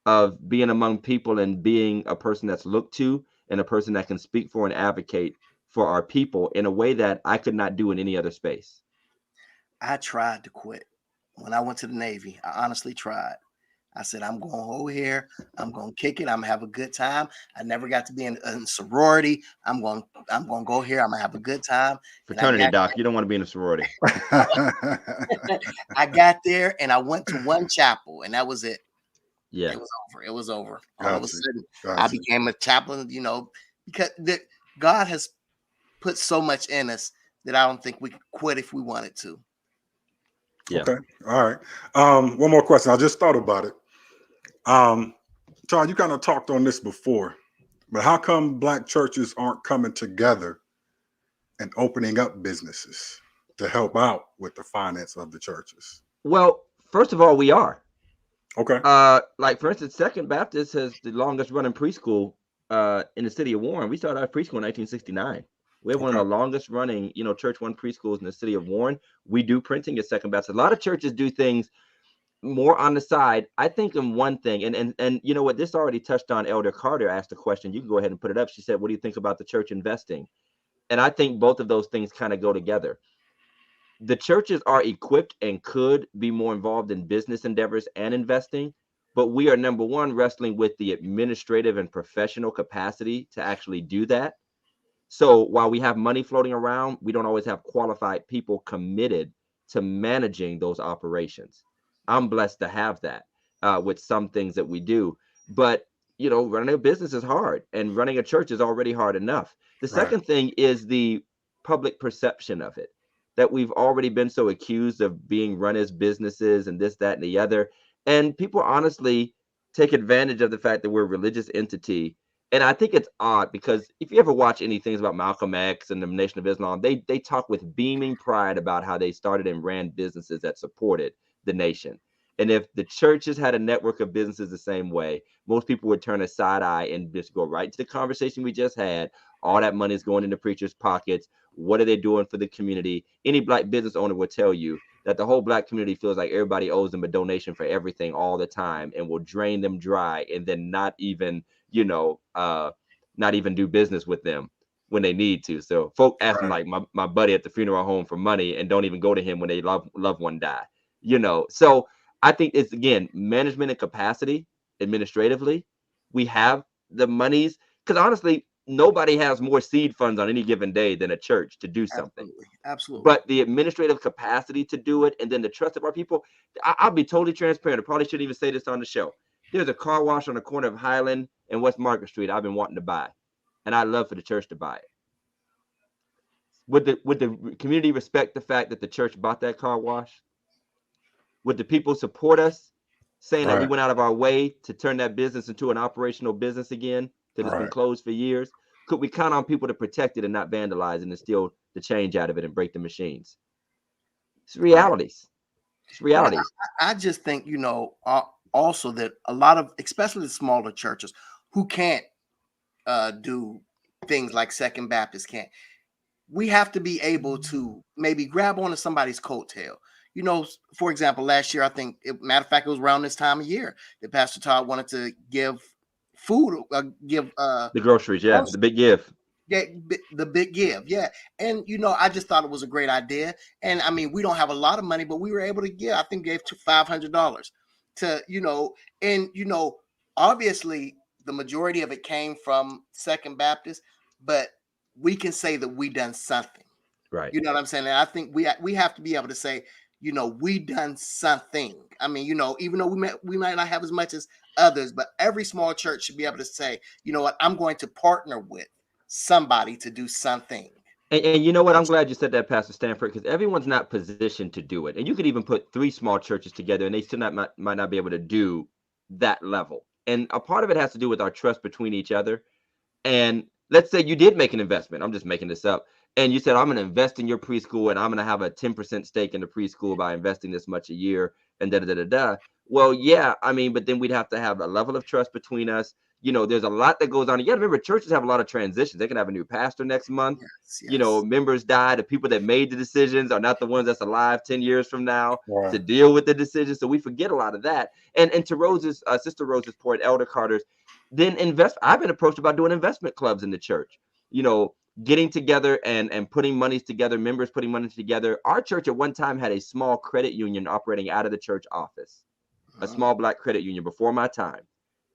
of being among people and being a person that's looked to and a person that can speak for and advocate for our people in a way that I could not do in any other space. I tried to quit when I went to the Navy. I honestly tried. I said, I'm going over here. I'm going to kick it. I'm going to have a good time. I never got to be in sorority. I'm going to go here. I'm going to have a good time. Fraternity, Doc. You don't want to be in a sorority. I got there and I went to one chapel and that was it. Yeah. It was over. It was over. Gotcha. All of a sudden, Gotcha. I became a chaplain, because God has put so much in us that I don't think we could quit if we wanted to. Yeah. Okay. All right. One more question. I just thought about it. Todd, you kind of talked on this before, but how come Black churches aren't coming together and opening up businesses to help out with the finance of the churches? Well, first of all, we are. Okay. Like for instance, Second Baptist has the longest running preschool in the city of Warren. We started our preschool in 1969. We have one of the longest running, church run preschools in the city of Warren. We do printing at Second Baptist. A lot of churches do things more on the side. I think in one thing, and you know what, this already touched on. Elder Carter asked a question. You can go ahead and put it up. She said, what do you think about the church investing? And I think both of those things kind of go together. The churches are equipped and could be more involved in business endeavors and investing, but we are number one wrestling with the administrative and professional capacity to actually do that. So while we have money floating around, we don't always have qualified people committed to managing those operations. I'm blessed to have that with some things that we do, but running a business is hard, and running a church is already hard enough. The second thing is the public perception of it, that we've already been so accused of being run as businesses and this, that, and the other. And people honestly take advantage of the fact that we're a religious entity. And I think it's odd because if you ever watch any things about Malcolm X and the Nation of Islam, they talk with beaming pride about how they started and ran businesses that supported the nation. And if the churches had a network of businesses the same way, most people would turn a side eye and just go right to the conversation we just had. All that money is going into preachers' pockets. What are they doing for the community? Any Black business owner will tell you that the whole Black community feels like everybody owes them a donation for everything all the time and will drain them dry and then not even do business with them when they need to. So folk ask me, like my buddy at the funeral home, for money and don't even go to him when they loved one die. So I think it's, again, management and capacity administratively. We have the monies, because honestly, nobody has more seed funds on any given day than a church to do something. Absolutely. But the administrative capacity to do it, and then the trust of our people. I'll be totally transparent. I probably shouldn't even say this on the show. There's a car wash on the corner of Highland and West Market Street I've been wanting to buy, and I'd love for the church to buy it. Would the community respect the fact that the church bought that car wash? Would the people support us, saying that we went out of our way to turn that business into an operational business again that has been closed for years? Could we count on people to protect it and not vandalize it and steal the change out of it and break the machines? It's realities. It's realities. I just think, also that a lot of, especially the smaller churches who can't do things like Second Baptist can't, we have to be able to maybe grab onto somebody's coattail. For example, last year, I think, matter of fact, it was around this time of year that Pastor Todd wanted to give food, the groceries, the big give. Yeah, the big give, yeah. And I just thought it was a great idea. And I mean, we don't have a lot of money, but we were able to give. I think gave to $500 to obviously the majority of it came from Second Baptist, but we can say that we done something. Right. You know what I'm saying? And I think we have to be able to say, we done something. I mean, even though we might not have as much as others, but every small church should be able to say, you know what, I'm going to partner with somebody to do something. And you know what? I'm glad you said that, Pastor Stanford, because everyone's not positioned to do it. And you could even put 3 small churches together, and they still might not be able to do that level. And a part of it has to do with our trust between each other. And let's say you did make an investment. I'm just making this up. And you said, I'm going to invest in your preschool, and I'm going to have a 10% stake in the preschool by investing this much a year, and da da da da da. Well, yeah, I mean, but then we'd have to have a level of trust between us. There's a lot that goes on. You got to remember, churches have a lot of transitions. They can have a new pastor next month. Yes. Members die. The people that made the decisions are not the ones that's alive 10 years from now Right. to deal with the decisions. So we forget a lot of that. And to Rose's, Sister Rose's point, Elder Carter's, then I've been approached about doing investment clubs in the church, getting together and putting monies together, members putting money together. Our church at one time had a small credit union operating out of the church office, a small Black credit union before my time.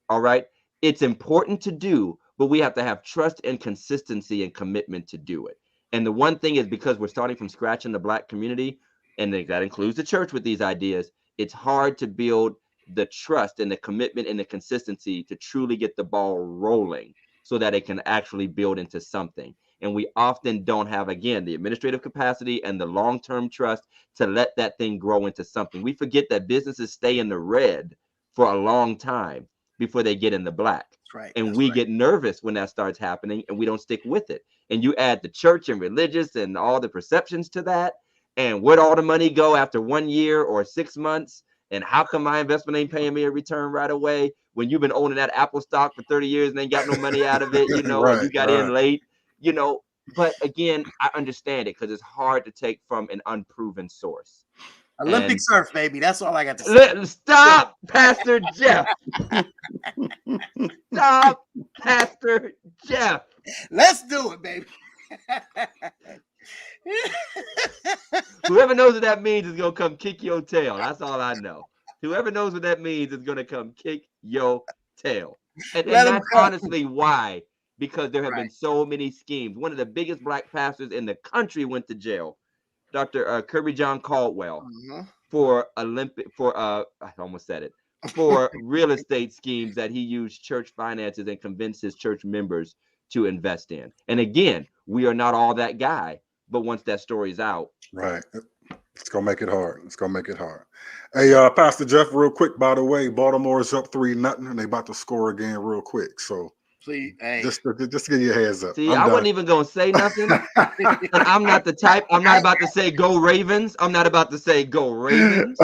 All right. It's important to do, but we have to have trust and consistency and commitment to do it. And the one thing is, because we're starting from scratch in the Black community, and that includes the church with these ideas, it's hard to build the trust and the commitment and the consistency to truly get the ball rolling so that it can actually build into something. And we often don't have, again, the administrative capacity and the long-term trust to let that thing grow into something. We forget that businesses stay in the red for a long time before they get in the black. That's right. And That's we right. get nervous when that starts happening, and we don't stick with it. And you add the church and religious and all the perceptions to that. And where'd all the money go after 1 year or 6 months? And how come my investment ain't paying me a return right away when you've been owning that Apple stock for 30 years and ain't got no money out of it, and you got in late, But again, I understand it, because it's hard to take from an unproven source. Olympic surf, baby. That's all I got to say. Stop, Pastor Jeff. Stop, Pastor Jeff. Let's do it, baby. Whoever knows what that means is going to come kick your tail. That's all I know. Whoever knows what that means is going to come kick your tail. And that's honestly why, because there have been so many schemes. One of the biggest Black pastors in the country went to jail, Dr. Kirby John Caldwell, for I almost said it, for real estate schemes that he used church finances and convinced his church members to invest in. And again, we are not all that guy, but once that story's out. Right. It's going to make it hard. It's going to make it hard. Hey, Pastor Jeff, real quick, by the way, Baltimore is up 3-0, and they about to score again real quick. So please, hey. just to give you a heads up. See, I wasn't even going to say nothing. And I'm not the type. I'm not about to say go Ravens. I'm not about to say go Ravens.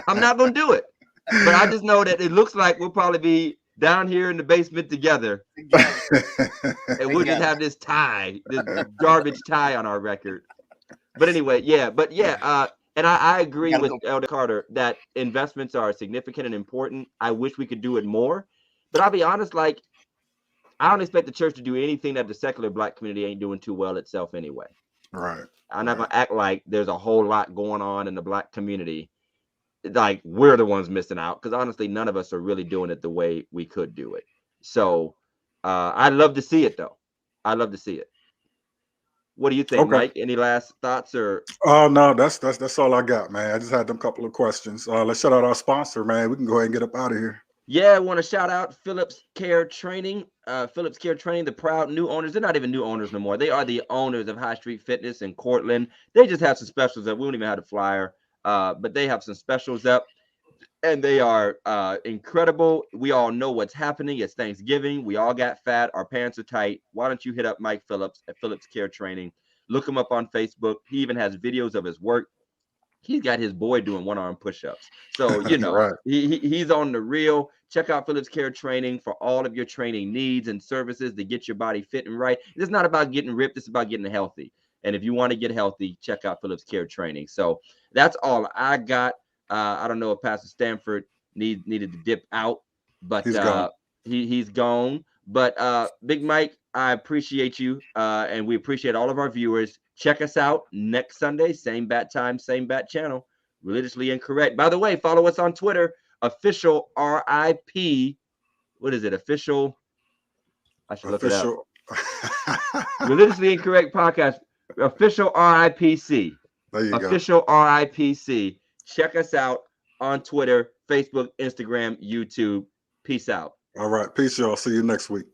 I'm not going to do it. But I just know that it looks like we'll probably be down here in the basement together. And we'll just have this tie, this garbage tie on our record. But anyway, and I agree with Elder Carter that investments are significant and important. I wish we could do it more. But I'll be honest, I don't expect the church to do anything that the secular Black community ain't doing too well itself anyway. Right. I'm not going to act like there's a whole lot going on in the Black community, like we're the ones missing out, because honestly, none of us are really doing it the way we could do it. So I'd love to see it, though. I'd love to see it. What do you think, Mike? Any last thoughts? Or no, that's all I got, man. I just had them couple of questions. Let's shout out our sponsor, man. We can go ahead and get up out of here. Yeah, I want to shout out Phillips Care Training. Phillips Care Training, the proud new owners. They're not even new owners no more. They are the owners of High Street Fitness in Cortland. They just have some specials up. We don't even have the flyer, but they have some specials up. And they are incredible. We all know what's happening. It's Thanksgiving. We all got fat. Our pants are tight. Why don't you hit up Mike Phillips at Phillips Care Training? Look him up on Facebook. He even has videos of his work. He's got his boy doing one-arm push-ups. So, Right. he's on the real. Check out Phillips Care Training for all of your training needs and services to get your body fit and right. It's not about getting ripped. It's about getting healthy. And if you want to get healthy, check out Phillips Care Training. So that's all I got. I don't know if Pastor Stanford needed to dip out, but he's gone. But Big Mike, I appreciate you, and we appreciate all of our viewers. Check us out next Sunday, same bat time, same bat channel. Religiously Incorrect. By the way, follow us on Twitter, official RIP. What is it? Official. I should look it up. Religiously Incorrect Podcast. Official RIPC. There you go. Official RIPC. Check us out on Twitter, Facebook, Instagram, YouTube. Peace out. All right. Peace, y'all. See you next week.